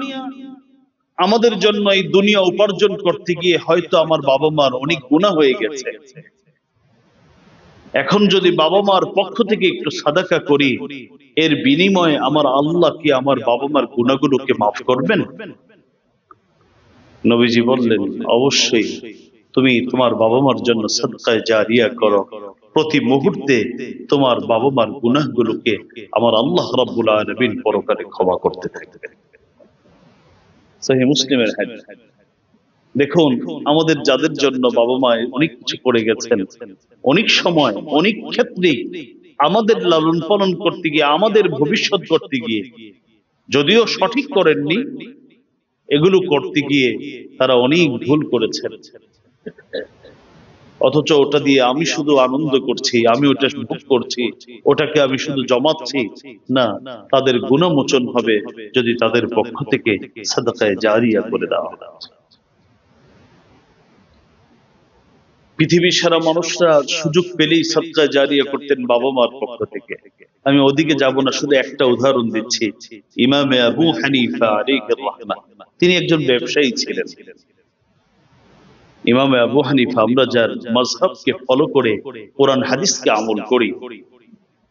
আমাদের জন্য এই দুনিয়া উপার্জন করতে গিয়ে হয়তো আমার বাবা মার অনেক গুনাহ হয়ে গেছে। এখন যদি বাবা মার পক্ষ থেকে একটু সাদাকা করি, এর বিনিময়ে আমার আল্লাহ কি আমার বাবা মার গুনাহগুলোকে মাফ করবেন? নবীজি বললেন, অবশ্যই, তুমি তোমার বাবা মার জন্য সাদকায়ে জারিয়া করো, প্রতি মুহূর্তে তোমার বাবা মার গুনাহগুলোকে আমার আল্লাহ রাব্বুল আলামিন পরকালে ক্ষমা করতে থাকবেন। সহিহ মুসলিমের হাদিস। দেখুন, আমাদের যাদের জন্য বাবা মা অনেক কিছু করে গেছেন, অনেক সময় অনেক ক্ষেত্রেই আমাদের লালন পালন করতে গিয়ে, আমাদের ভবিষ্যৎ করতে গিয়ে, যদিও সঠিক করেননি, এগুলো করতে গিয়ে তারা অনেক ভুল করেছেন। অথচ ওটা দিয়ে আমি শুধু আনন্দ করছি, আমি ওটা ভোগ করছি, ওটাকে আমি শুধু জমাচ্ছি না, তাদের গুণমোচন হবে যদি তাদের পক্ষ থেকে সাদকায়ে জারিয়া করে দেওয়া হয়। পৃথিবীর সারা মানুষরা সুযোগ পেলেই সাদকায়ে জারিয়া করতেন বাবা মার পক্ষ থেকে। আমি ওদিকে যাব না, শুধু একটা উদাহরণ দিচ্ছি। ইমাম আবু হানিফা আলাইহির রাহমাহ, তিনি একজন ব্যবসায়ী ছিলেন। ইমাম আবু হানিফা, আমরা যার মাযহাবকে ফলো করে কোরআন হাদিসকে আমল করি,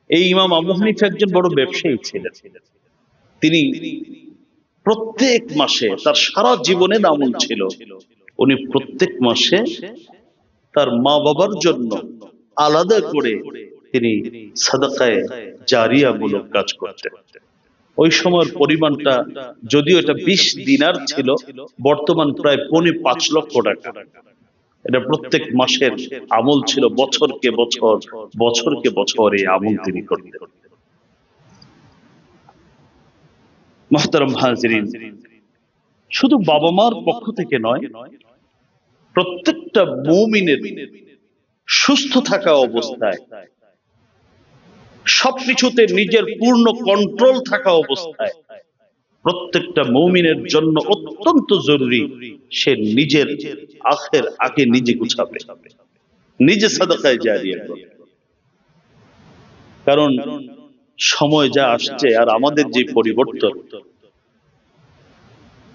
এই ইমাম আবু হানিফা একজন বড় ব্যবসায়ী ছিলেন। তিনি প্রত্যেক মাসে, তার সারা জীবনের আমল ছিল, উনি প্রত্যেক মাসে তার মা বাবার জন্য আলাদা করে তিনি সাদাকায়ে জারিয়ামূলক কাজ করতেন। ওই সময়ের পরিমাণটা যদিও এটা 20 দিনার ছিল, বর্তমান প্রায় 5.5 লক্ষ টাকা। এটা প্রত্যেক মাসের আমল ছিল, বছরকে বছর বছরকে বছর এই আমল তিনি করতেন। মুহতারাম হাজিরিন, শুধু বাবা মার পক্ষ থেকে নয়, প্রত্যেকটা মুমিনের সুস্থ থাকা অবস্থায়, সবকিছুতে নিজের পূর্ণ কন্ট্রোল থাকা অবস্থায় প্রত্যেকটা মুমিনের জন্য অত্যন্ত জরুরি সে নিজের আখের আগে নিজে গুছাবে, নিজে সাদাকায়ে জারিয়া করবে। কারণ সময় যা আসছে আর আমাদের যে পরিবর্তন,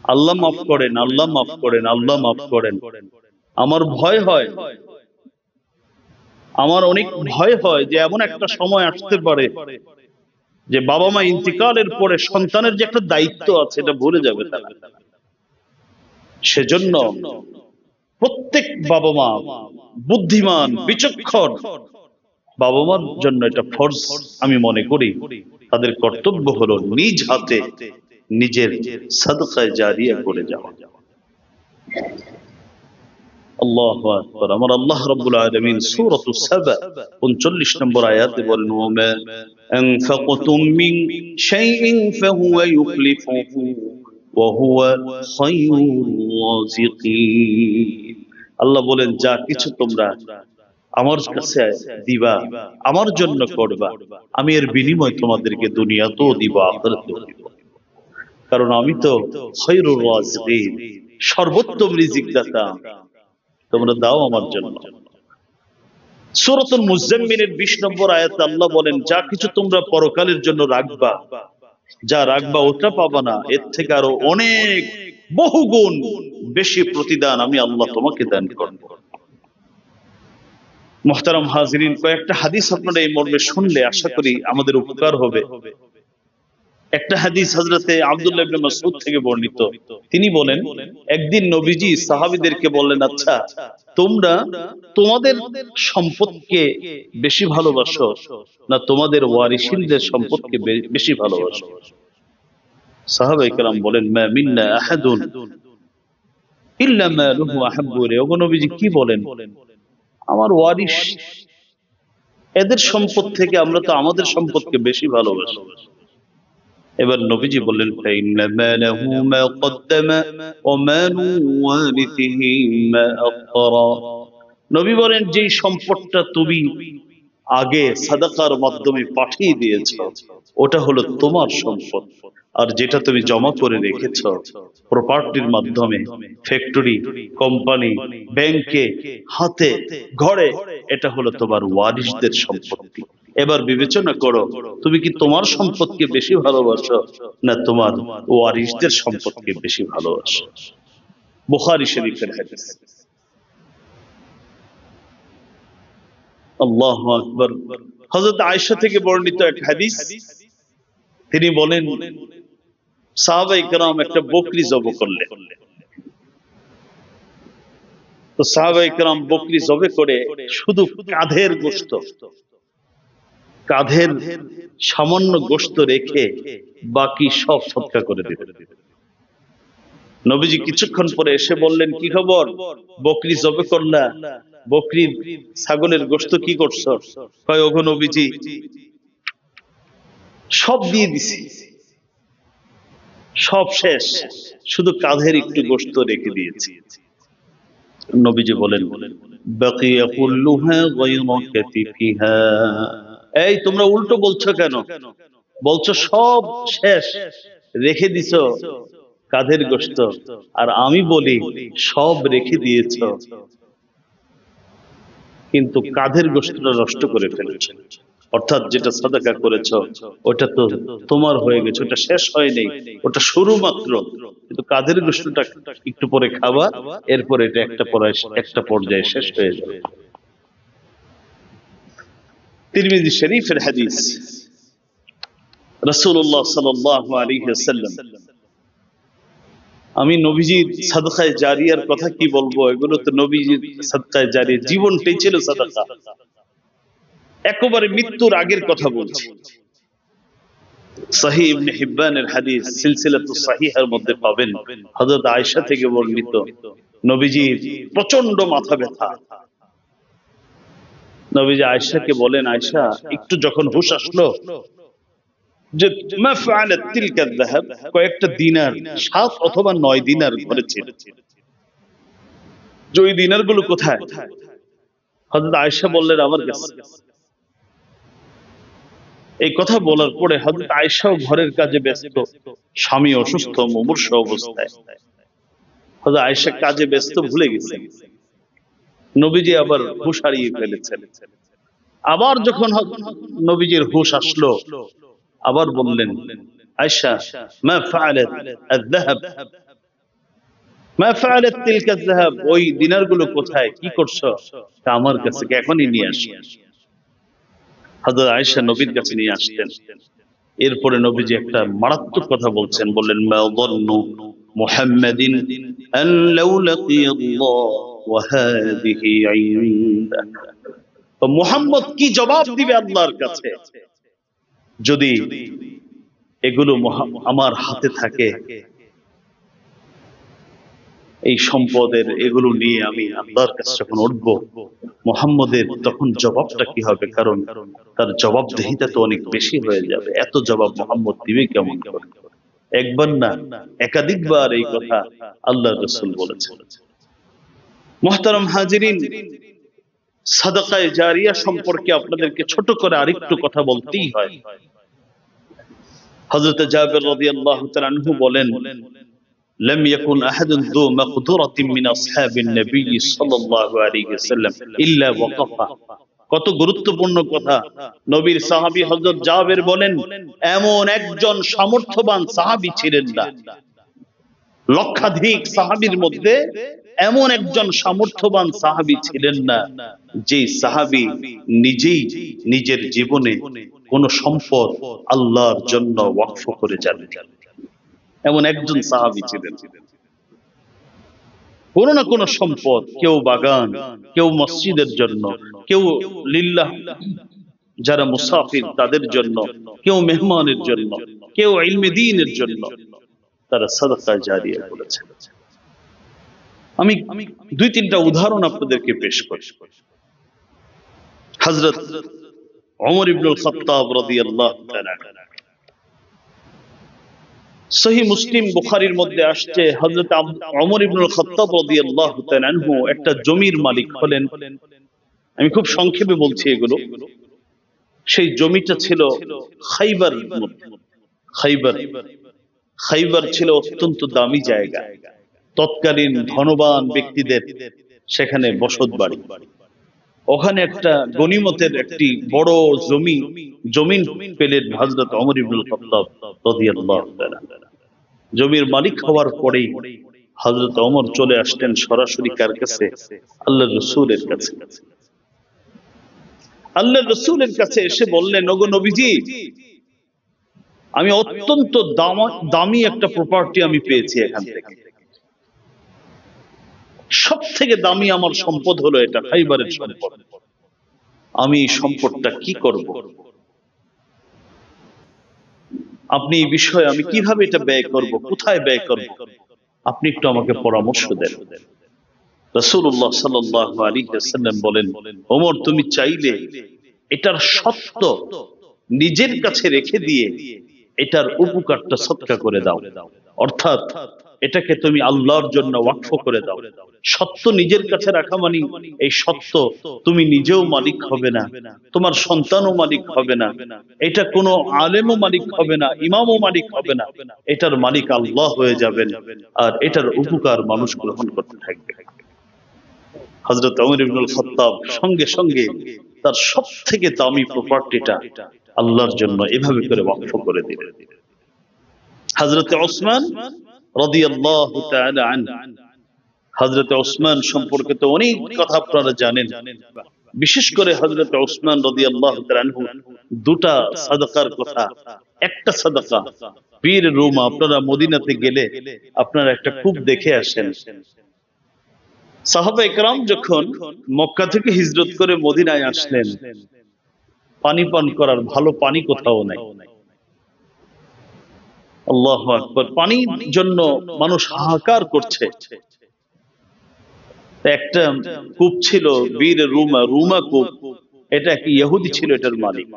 আল্লাহ মাফ করেন, আল্লাহ মাফ করেন, আল্লাহ মাফ করেন। আমার ভয় হয়, আমার অনেক ভয় হয় যে এমন একটা সময় আসতে পারে যে বাবা মা ইন্তিকালের পরে সন্তানের যে একটা দায়িত্ব আছে এটা ভুলে যাবে তারা। সেজন্য প্রত্যেক বাবা মা বুদ্ধিমান বিচক্ষণ বাবা মার জন্য এটা ফরজ আমি মনে করি। তাদের কর্তব্য হলো নিজ হাতে নিজের সাদকায়ে জারিয়া করে যাওয়া। আল্লাহু আকবার। আমার আল্লাহ রাব্বুল আলামিন সূরাতুস সাবা 39 নম্বর আয়াতে বলেন, ওয়া আনফাকতুম মিন শাইইন ফাহুয়া ইউখলিফুহু ওয়া হুয়া খায়রুর রাযিকিন। আল্লাহ বলেন, যা কিছু তোমরা আমার কাছে দিবা, আমার জন্য করবা, আমি এর বিনিময় তোমাদেরকে দুনিয়াতেও দিব, আখিরাতেও দিব। কারণ আমি তো খায়রুর রাযিকিন, সর্বোত্তম রিজিক দাতা, তোমরা দাও আমার জন্য। সূরাতুল মুজাম্মিলের 20 নম্বর আয়াতে আল্লাহ বলেন, যা কিছু তোমরা পরকালের জন্য রাখবা, যা রাখবা ওটা পাবা না, এর থেকে আরো অনেক বহুগুণ বেশি প্রতিদান আমি আল্লাহ তোমাকে দান করব। মুহতারাম হাজিরিন, কয়েকটা হাদিস আপনারা এই মর্মে শুনলে আশা করি আমাদের উপকার হবে। একটা হাদিস হযরতে আব্দুল্লাহ ইবনে মাসউদ থেকে বর্ণিত। তিনি বলেন, একদিন নবীজি সাহাবীদেরকে বললেন, আচ্ছা তোমরা তোমাদের সম্পদকে বেশি ভালোবাসো না তোমাদের ওয়ারিসিনদের সম্পদকে বেশি ভালোবাসো? সাহাবায়ে কেরাম বলেন, মা মিন্না আহাদুন ইল্লা মালুহু আহাব্বু ইলাইহি। ওগো নবীজি কি বলেন? আমার ওয়ারিস এদের সম্পদ থেকে আমরা তো আমাদের সম্পদকে বেশি ভালোবাসি। এবার নবীজি বললেন, ফাইন্না মালাহু মা কদ্দামা ওয়া মালু ওয়ারিথিহি মা আখরা। নবী বলেন, যে সম্পদটা তুমি আগে সাদাকার মাধ্যমে পাঠিয়ে দিয়েছো ওটা হলো তোমার সম্পদ, আর যেটা তুমি জমা করে রেখেছো প্রপার্টির মাধ্যমে, ফ্যাক্টরি, কোম্পানি, ব্যাংকে, হাতে, ঘরে, এটা হলো তোমার ওয়ারিসদের সম্পত্তি। এবার বিবেচনা করো, তুমি কি তোমার সম্পদকে বেশি ভালোবাসো না তোমার ওয়ারিসদের সম্পদকে বেশি ভালোবাসো? বুখারী শরীফের হাদিস। আল্লাহু আকবার। হযরত আয়েশা থেকে বর্ণিত এক হাদিস, তিনি বলেন, সাহাবায়ে কেরাম একটা বকরি জবাই করলেন। তো সাহাবায়ে কেরাম বকরি জবাই করে শুধু কাঁধের গোশত, কাঁধের সামান্য গোশত রেখে বাকি সব সদকা করে দিলেন। নবীজি কিছুক্ষণ পরে এসে বললেন, কি খবর, বকরি জবাই করলা, বকরির ছাগলের গোশত কি করছো? কয়, ওগো নবীজি সব দিয়ে দিছি, সব শেষ, শুধু কাঁধের একটু গোশত রেখে দিয়েছি। নবীজি বলেন, বাকিয়া কুল্লুহা গায়রা কাতিফিহা। এই তোমরা উল্টো বলছো কেন? বলছো সব শেষ, রেখে দিছো কাঁধের গোশত, আর আমি বলি সব রেখে দিয়েছো কিন্তু কাঁধের গোশতটা নষ্ট করে ফেলেছো। অর্থাৎ যেটা সাদাকা করেছো ওটা তো তোমার হয়ে গেছে, ওটা শেষ হয়নি, ওটা শুরু মাত্র, কিন্তু কাঁধের গোশতটা একটু পরে খাবা, এরপর এটা একটা পর্যায়ে শেষ হয়ে যাবে। তিরমিজি শরীফের হাদিস, রাসূলুল্লাহ সাল্লাল্লাহু আলাইহি ওয়াসাল্লাম, আমি নবীজির সাদকায়ে জারিয়ার কথা কি বলবো, এগুলো তো নবীজির সাদকায়ে জারিয়া, জীবনটাই ছিল সাদাকা। একেবারে মৃত্যুর আগের কথা বলছি। সহিহ ইবনে হিব্বানের হাদিস সিলসিলাতুস সাহিহার মধ্যে পাবেন, হযরত আয়েশা থেকে বর্ণিত, নবীজির প্রচন্ড মাথা ব্যথা। নবীজি আয়েশাকে বলেন, আয়েশা, একটু যখন হুঁশ আসলো যে মা ফাআলাত তিলকা যাহাব, কয়েকটা দিনার, 7 অথবা 9 দিনার ঘরে ছিল, যে ওই দিনারগুলো কোথায়? হযরত আয়েশা বললেন, আমার কাছে। এই কথা বলার পরে হযরত আয়েশাও ঘরের কাজে ব্যস্ত, স্বামী অসুস্থ, মুমূর্ষ অবস্থায়। হযরত আয়েশা কাজে ব্যস্ত, ভুলে গেছেন। নবীজি আবার হুঁশ হারিয়ে ফেলেছেন। আবার যখন নবীজির হুঁশ আসলো, আবার বললেন, আয়েশা, মা ফাআলাত আয-যাহাব, মা ফাআলাত তিলকা আয-যাহাব, ওই দিনারগুলো কোথায়, কি করছো? আমার কাছে, এখনই নিয়ে আসো। হযরত আয়েশা নবীর কাছে নিয়ে আসতেন। এরপরে নবীজি একটা মারাত্মক কথা বলছেন, বললেন, মা যান্নু মুহাম্মাদিন আন লাউ লাকিয়াল্লাহ ওয়া হাদিহি ইনদা। তো মুহাম্মদ কি জবাব দিবে আল্লাহর কাছে যদি এগুলো আমার হাতে থাকে? এই সম্পদের এগুলো নিয়ে আমি আল্লাহর কাছে যখন উঠবো, মুহাম্মদের তখন জবাবটা কি হবে? কারণ তার জবাবদিহিতা তো অনেক বেশি হয়ে যাবে। এত জবাব মুহাম্মদ দিবে কেমন করে? একবার না, একাধিকবার এই কথা আল্লাহর রাসূল বলেছেন। মুহতারাম হাজিরিন, সাদাকায়ে জারিয়া সম্পর্কে আপনাদেরকে ছোট করে আরেকটু কথা বলতেই হয়। হযরত জাবের রাদিয়াল্লাহু তাআলা আনহু বলেন, لم يكن أحد ذو مقدرة من أصحاب النبي صلى الله عليه وسلم إلا وقف। কত গুরুত্বপূর্ণ কথা। নবীর সাহাবী হযরত জাবের বলেন, এমন একজন সামর্থ্যবান সাহাবী ছিলেন না। লক্ষাধিক সাহাবীর মধ্যে এমন একজন সামর্থ্যবান সাহাবী ছিলেন না, যে সাহাবী নিজেই নিজের জীবনে কোন সম্পদ আল্লাহর জন্য ওয়াকফ করে যান। এমন একজন সাহাবী ছিলেন। কোন না কোন সম্পদ, কেউ বাগান, কেউ মসজিদের জন্য, কেউ লিল্লাহ যারা মুসাফির তাদের জন্য, কেউ মেহমানের জন্য, কেউ ইলমে দ্বীনের জন্য তারা সাদাকা জারিয়া করেছেন। আমি 2-3টা উদাহরণ আপনাদেরকে পেশ করি। হযরত ওমর ইবনুল খাত্তাব রাদিয়াল্লাহু তাআলা, সহিহ মুসলিম বুখারীর মধ্যে আসছে, হযরত ওমর ইবনুল খাত্তাব রাদিয়াল্লাহু তাআলা আনহু একটা জমির মালিক হলেন। আমি খুব সংক্ষেপে বলছি এগুলো। সেই জমিটা ছিল খাইবার মধ্যে। খাইবার ছিল অত্যন্ত দামি জায়গা। তৎকালীন ধনবান ব্যক্তিদের সেখানে বসত বাড়ি। ওখানে একটা গনিমতের একটি বড় জমিন পেলেন হযরত ওমর ইবনুল খাত্তাব রাদিয়াল্লাহু তাআলা। জমির মালিক হওয়ার পরেই হযরত ওমর চলে আসতেন সরাসরি কার কাছে? আল্লাহর রাসূলের কাছে। আল্লাহর রাসূলের কাছে এসে বললেন, ওগো নবীজি, আমি অত্যন্ত দামি একটা প্রপার্টি আমি পেয়েছি এখান থেকে। সবথেকে দামি আমার সম্পদ হলো এটা, খাইবারের সম্পদ। আমি এই সম্পদটা কি করব? আপনি এই বিষয়ে আমি কিভাবে এটা ব্যয় করব, কোথায় ব্যয় করব, আপনি একটু আমাকে পরামর্শ দেন। রাসূলুল্লাহ সাল্লাল্লাহু আলাইহি ওয়াসাল্লাম বলেন, ওমর, তুমি চাইলে এটার সত্ত্ব নিজের কাছে রেখে দিয়ে এটার উপকারটা সদকা করে দাও। অর্থাৎ এটাকে তুমি আল্লাহর জন্য ওয়াকফ করে দাও। সত্য নিজের কাছে রাখা মানে এই সত্য তুমি নিজেও মালিক হবে না, তোমার সন্তানও মালিক হবে না, এটা কোনো আলেমও মালিক হবে না, ইমামও মালিক হবে না, এটার মালিক আল্লাহ হয়ে যাবেন, আর এটার উপকার মানুষ গ্রহণ করতে থাকবে। হযরত ওমর ইবনুল খাত্তাব সঙ্গে সঙ্গে তার সবথেকে দামি প্রপার্টিটা আল্লাহর জন্য এভাবে করে ওয়াকফ করে দিলেন। হযরত ওসমান রাদিয়াল্লাহু তাআলা আনহু, হযরত ওসমান সম্পর্কে তো অনেক কথা আপনারা জানেন। বিশেষ করে হযরত ওসমান রাদিয়াল্লাহু তাআলা আনহু দুটা সাদাকার কথা। একটা সাদাকা বীর রুমা, আপনারা মদিনাতে গেলে আপনারা একটা খুব দেখে আসেন। সাহাবা ইকরাম যখন মক্কা থেকে হিজরত করে মদিনায় আসলেন, পানি পান করার ভালো পানি কোথাও নাই। আল্লাহু আকবার। পানির জন্য মানুষ হাহাকার করছে। একটা কূপ ছিল বীর রুমা, রুমা কূপ। এটা কি ইহুদি ছিল এটার মালিক।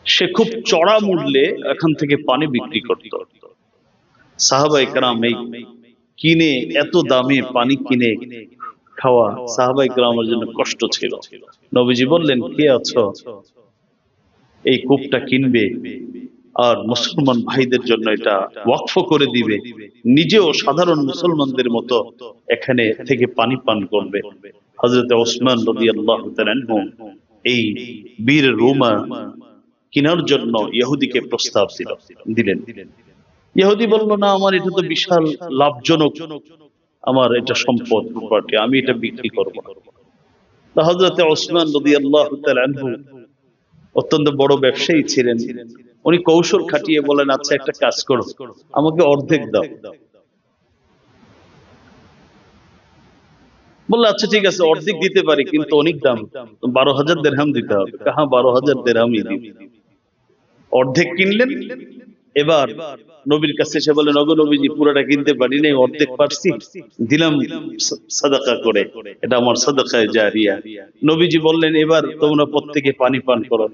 সে খুব চড়া মূল্যে এখান থেকে পানি বিক্রি করত। সাহাবায়ে কেরাম এই কিনে, এত দামে পানি কিনে খাওয়া সাহাবায়ে কেরামের জন্য কষ্ট ছিল। নবীজি বললেন, কে আছো এই কূপটা কিনবে আর মুসলমান ভাইদের জন্য এটা ওয়াকফ করে দিবে, নিজেও সাধারণ মুসলমানদের মতো এখানে থেকে পানি পান করবে। হযরত ওসমান রাদিয়াল্লাহু তাআলা আনহু এই বীর রুমা কেনার জন্য ইহুদিকে প্রস্তাব দিলেন। ইহুদি বলল, না, আমার এটা তো বিশাল লাভজনক, আমার এটা সম্পদ, প্রপার্টি, আমি এটা বিক্রি করব না। তো হযরত ওসমান রাদিয়াল্লাহু তাআলা আনহু অত্যন্ত বড় ব্যবসায়ী ছিলেন। উনি কৌশল খাটিয়ে বলেন, আচ্ছা একটা কাজ করো, আমাকে অর্ধেক দাও। বললো, আচ্ছা ঠিক আছে, অর্ধেক দিতে পারি, কিন্তু অনেক দাম, 12,000 দিরহাম দিতে হবে। কাহা 12,000 দিরহামই দিবে। অর্ধেক কিনলেন। এবার নবীর কাছে এসে বলেন, ওগো নবীজি, পুরোটা কিনতে পারি নাই, অর্ধেক পারছি, দিলাম সাদাকা করে, এটা আমার সাদাকায়ে জারিয়া। নবীজি বললেন, এবার তোমরা প্রত্যেকে পানি পান করো।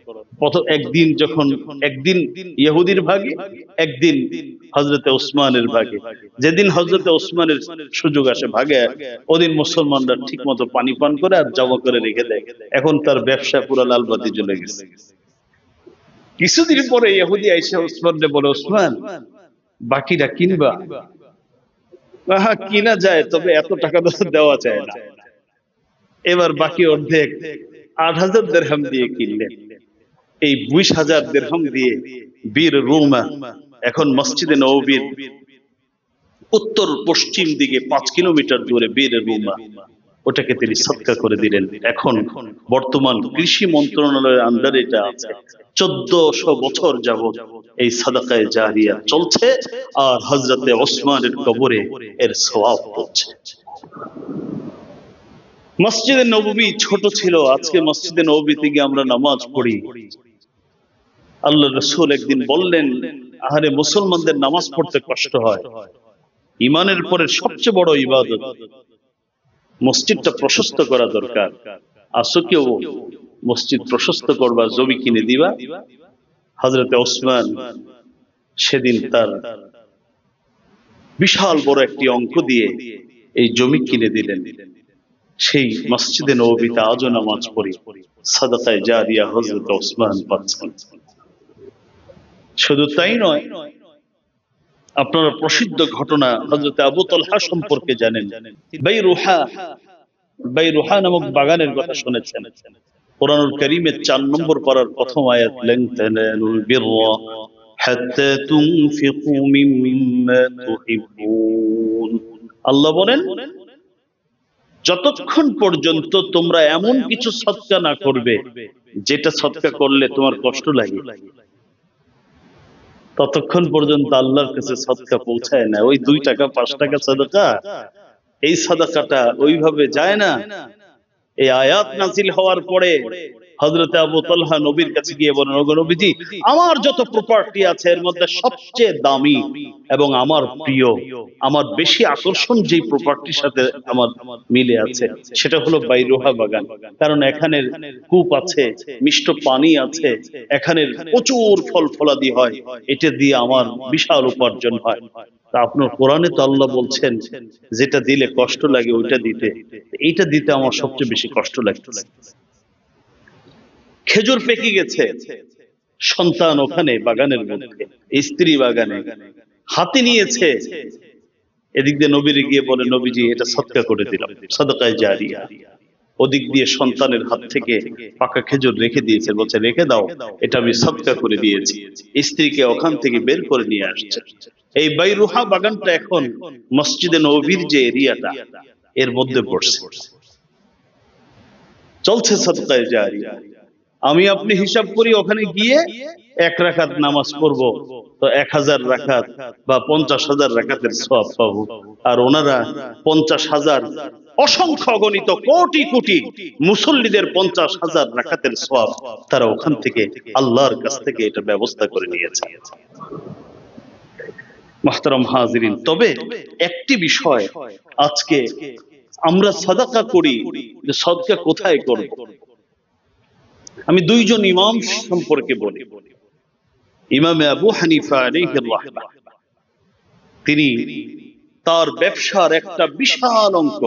প্রথম একদিন ইহুদির ভাগে, একদিন হযরতে ওসমানের ভাগে। যেদিন হযরতে ওসমানের সুযোগ আসে ভাগে, ওদিন মুসলমানরা ঠিক মতো পানি পান করে আর জমা করে রেখে দেয়। এখন তার ব্যবসা পুরো লালবাতি জ্বলে গেছে। কিছুদিন পরে ইহুদি আইসা ওসমানকে বলে, ওসমান, বাকিটা কিনবা? হ্যাঁ, কিনা যায়, তবে এত টাকা তো দেওয়া যায় না। এবার বাকি অর্ধেক 8,000 দিরহাম দিয়ে কিনলেন। এই 20,000 দিরহাম দিয়ে বীর রুমা, এখন মসজিদে নববীর উত্তর পশ্চিম দিকে 5 কিলোমিটার দূরে বীর রুমা, ওটাকে তিনি সদকা করে দিলেন। এখন বর্তমান কৃষি মন্ত্রণালয়ের আন্ডারে এটা আছে। 1400 বছর যাবত এই সাদাকায়ে জারিয়া চলছে, আর হযরতে ওসমানের কবরে এর সওয়াব পড়ছে। মসজিদে নববী ছোট ছিল, আজকে মসজিদে নববীতে গিয়ে আমরা নামাজ পড়ি। আল্লাহর রাসূল একদিন বললেন, আহারে, মুসলমানদের নামাজ পড়তে কষ্ট হয়। ঈমানের পরে সবচেয়ে বড় ইবাদত, মসজিদটা প্রশস্ত করা দরকার। আসো কেউ মসজিদ প্রশস্ত করবা, জমি কিনে দিবা। হযরতে ওসমান সেদিন তার বিশাল বড় একটি অঙ্ক দিয়ে এই জমি কিনে দিলেন। সেই মসজিদে নববীতে আজও নামাজ পড়ি, সাদাকায়ে জারিয়া হযরতে ওসমান পাচ্ছেন। শুধু তাই নয়, আপনারা প্রসিদ্ধ ঘটনা হযরতে আবু তালহা সম্পর্কে জানেন। বাইরুহা নামক বাগানের কথা শুনেছেন। কুরআনুল কারীমের 4 নম্বর পারার প্রথম আয়াত, লান তানালুল বিররা হাত্তা তুনফিকু মিম্মা তুহিব্বুন। আল্লাহ বলেন, যতক্ষণ পর্যন্ত তোমরা এমন কিছু সদকা না করবে যেটা সদকা করলে তোমার কষ্ট লাগে, ততক্ষণ পর্যন্ত আল্লাহর কাছে সদকা পৌঁছায় না। ওই 2 টাকা 5 টাকা সাদাকা, এই সাদাকাটা ওইভাবে যায় না। এই আয়াত নাযিল হওয়ার পরে হযরতে আবু তালহা নবীর কাছে গিয়ে বলেন, ওগো নবীজি, আমার যত প্রপার্টি আছে এর মধ্যে সবচেয়ে দামি এবং আমার প্রিয়, আমার বেশি আকর্ষণ যে প্রপার্টির সাথে আমার মিলে আছে, সেটা হলো বাইরুহা বাগান। কারণ এখানের কূপ আছে, মিষ্ট পানি আছে, এখানের প্রচুর ফল ফলাদি হয়, এটা দিয়ে আমার বিশাল উপার্জন হয়। তা আপনার কোরআনে তো আল্লাহ বলছেন, যেটা দিলে কষ্ট লাগে ওইটা দিতে, এইটা দিতে আমার সবচেয়ে বেশি কষ্ট লাগতেছে। খেজুর পেকে গেছে, সন্তান ওখানে বাগানের মধ্যে, স্ত্রী বাগানে, হাতে নিয়েছে, এদিক দিয়ে নবীর গিয়ে বলে, নবীজি, এটা সদকা করে দিলাম, সাদাকায়ে জারিয়া। ওদিক দিয়ে সন্তানের হাত থেকে পাকা খেজুর রেখে দিয়েছে, বলছে, রেখে দাও, এটা আমি সদকা করে দিয়েছি। স্ত্রীকে ওখান থেকে বের করে নিয়ে আসছে। এই বাইরুহা বাগানটা এখন মসজিদে নববীর যে এরিয়াটা, এর মধ্যে পড়ছে, চলছে সাদকায়ে জারিয়া। আমি আপনি হিসাব করি ওখানে গিয়ে 1 রাকাত নামাজ পড়বো তো 1000 রাকাত বা 50,000 রাকাতের সওয়াব পাবো, আর ওনারা 50,000 অসংখ্য অগণিত কোটি কোটি মুসল্লিদের 50,000 রাকাতের সওয়াব তারা ওখান থেকে আল্লাহর কাছ থেকে এটা ব্যবস্থা করে নিয়েছে। মুহতারাম হাজিরিন, তবে একটি বিষয়, আজকে আমরা সাদাকা করি, যে সদকা কোথায় করব? আমি দুইজন ইমাম সম্পর্কে বলি। ইমাম আবু হানিফা আলাইহির রাহমাহ, তিনি তার ব্যবসার একটা বিশাল অঙ্ক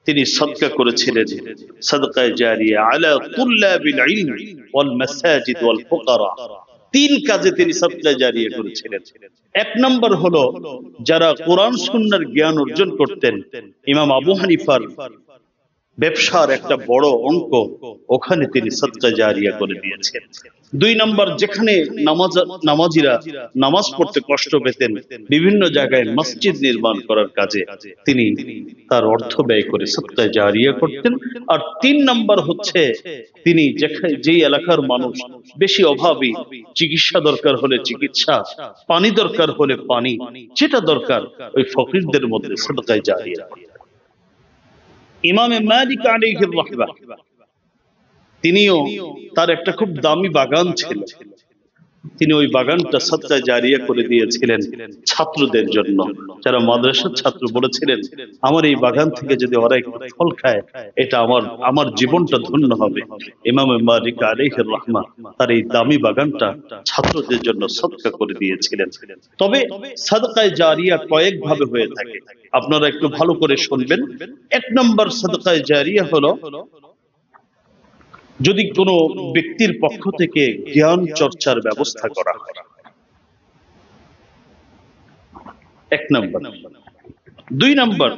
তিনি সদকা করেছিলেন, সাদকায়ে জারিয়া আলা তুল্লাবিল ইলম ওয়াল মাসাজিদ ওয়াল ফুকারা। 3 কাজে তিনি সদকায়ে জারিয়া করেছিলেন। 1 নম্বর হলো যারা কোরআন সুন্নাহর জ্ঞান অর্জন করতেন, ইমাম আবু হানিফার ব্যবসার একটা বড় অঙ্ক ওখানে তিনি সদকায়ে জারিয়া করে দিয়েছেন। 2 নম্বর, যেখানে নামাজিরা নামাজ পড়তে কষ্ট পেতেন, বিভিন্ন জায়গায় মসজিদ নির্মাণ করার কাজে তিনি তার অর্থ ব্যয় করে সদকায়ে জারিয়া করতেন। আর 3 নম্বর হচ্ছে তিনি যেই এলাকার মানুষ বেশি অভাবী, চিকিৎসা দরকার হলে চিকিৎসা, পানি দরকার হলে পানি, যেটা দরকার ওই ফকিরদের মধ্যে সদকায়ে জারিয়া। ইমাম মালিক আলাইহির রাহমাহ, তিনিও তার একটা খুব দামি বাগান ছিল, তিনি ওই বাগানটা সদকায়ে জারিয়া করে দিয়েছিলেন ছাত্রদের জন্য। যারা মাদ্রাসার ছাত্র বলেছিলেন, আমার এই বাগান থেকে যদি ওরা একটু ফল খায়, এটা আমার জীবনটা ধন্য হবে। ইমাম মালিক আলাইহির রাহমাহ তার এই দামি বাগানটা ছাত্রদের জন্য সদকা করে দিয়েছিলেন। তবে সাদকায়ে জারিয়া কয়েক ভাবে হয়ে থাকে, আপনারা একটু ভালো করে শুনবেন। 1 নম্বর সাদকায়ে জারিয়া হলো যদি কোনো ব্যক্তির পক্ষ থেকে জ্ঞান চর্চার ব্যবস্থা করা হয়, 1 নম্বর। 2 নম্বর,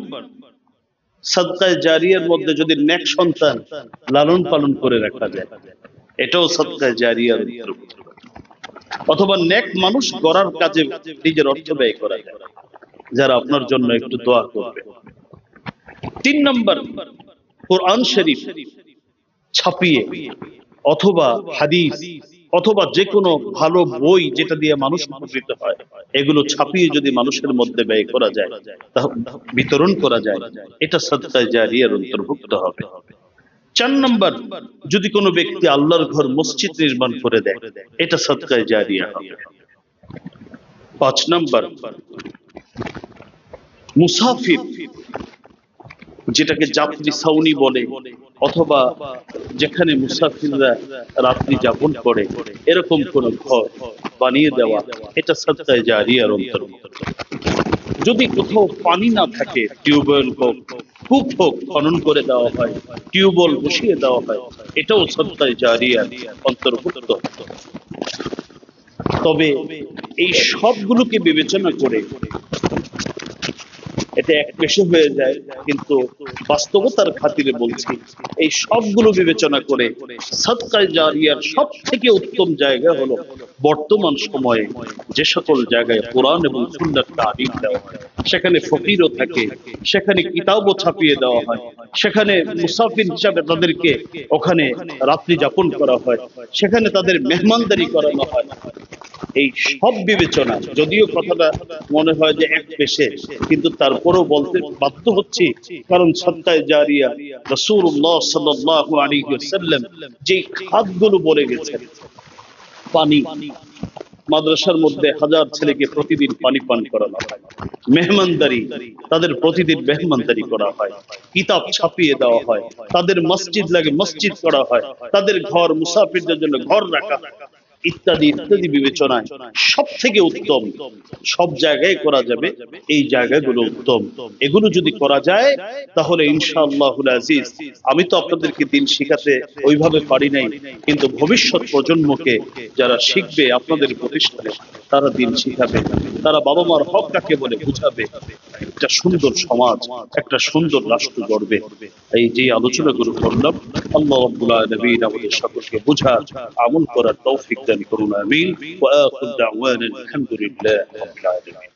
সাদকায়ে জারিয়ার মধ্যে যদি নেক সন্তান লালন পালন করে রাখা যায়, এটাও সাদকায়ে জারিয়ার অন্তর্ভুক্ত। অথবা নেক মানুষ গড়ার কাজে নিজের অর্থ ব্যয় করা যায়, যারা আপনার জন্য একটু দোয়া করবে। 3 নম্বর, কোরআন শরীফ ছাপিয়ে অথবা হাদিস অথবা যে কোনো ভালো বই যেটা দিয়ে মানুষ উপকৃত হয়, এগুলো ছাপিয়ে যদি মানুষের মধ্যে ব্যয় করা যায়, বিতরণ করা যায়, এটা সাদকায়ে জারিয়ার অন্তর্ভুক্ত হবে। 4 নম্বর, যদি কোনো ব্যক্তি আল্লাহর ঘর মসজিদ নির্মাণ করে দেয়, এটা সাদকায়ে জারিয়া হবে। 5 নম্বর, মুসাফির, যেটাকে যাত্রী ছাউনি বলে, অথবা যেখানে মুসাফিররা রাত্রি যাপন করে, এরকম কোন ঘর বানিয়ে দেওয়া, এটা সাদকায়ে জারিয়ার অন্তর্ভুক্ত। যদি কোথাও পানি না থাকে, টিউবওয়েল হোক, কূপ হোক, খনন করে দেওয়া হয়, টিউবওয়েল বসিয়ে দেওয়া হয়, এটাও সাদকায়ে জারিয়ার অন্তর্ভুক্ত। তবে এই সবগুলোকে বিবেচনা করে এটা এক পেশে হয়ে যায়, কিন্তু বাস্তবতার খাতিরে বলছি, এই সবগুলো বিবেচনা করে সাদকায়ে জারিয়ার সব থেকে উত্তম জায়গা হলো বর্তমান সময়ে যে সকল জায়গায় কোরআন এবং সুন্নাহর তালিম দেওয়া হয়, সেখানে ফকিরও থাকে, সেখানে কিতাবও ছাপিয়ে দেওয়া হয়, সেখানে মুসাফির হিসাবে তাদেরকে ওখানে রাত্রি যাপন করা হয়, সেখানে তাদের মেহমানদারি করানো হয়। এই সব বিবেচনা, যদিও কথাটা মনে হয় যে এক পেশে, কিন্তু তারপরেও বলতে বাধ্য হচ্ছি, কারণ সাদকায়ে জারিয়া রাসূলুল্লাহ সাল্লাল্লাহু আলাইহি ওয়াসাল্লাম যে খাতগুলো বলে গেছেন, পানি, মাদ্রাসার মধ্যে 1000 ছেলেকে প্রতিদিন পানি পান করানো হয়, মেহমানদারি, তাদের প্রতিদিন মেহমানদারি করা হয়, কিতাব ছাপিয়ে দেওয়া হয়, তাদের মসজিদ লাগে মসজিদ করা হয়, তাদের ঘর মুসাফিরদের জন্য ঘর রাখা হয়, ইত্যাদি ইত্যাদি বিবেচনায় সব থেকে উত্তম, সব জায়গায় করা যাবে এই জায়গাগুলো উত্তম। এগুলো যদি করা যায় তাহলে ইনশাআল্লাহুল আজিজ, আমি তো আপনাদেরকে দিন শিখাতে ওইভাবে পারি নাই, কিন্তু ভবিষ্যৎ প্রজন্মকে যারা শিখবে আপনাদের প্রতিষ্ঠানে, তারা দিন শিখাবে, তারা বাবা মার হক কাকে বলে বুঝাবে, একটা সুন্দর সমাজ, একটা সুন্দর রাষ্ট্র গড়বে। এই যে আলোচনাগুলো করলাম, আল্লাহ রাব্বুল আলামিন আমাদের সকলকে বুঝার, আমল করার তৌফিক দান করুন, আমিন। ওয়া আখিরু দাওয়ানা আলহামদুলিল্লাহি রাব্বিল আলামিন।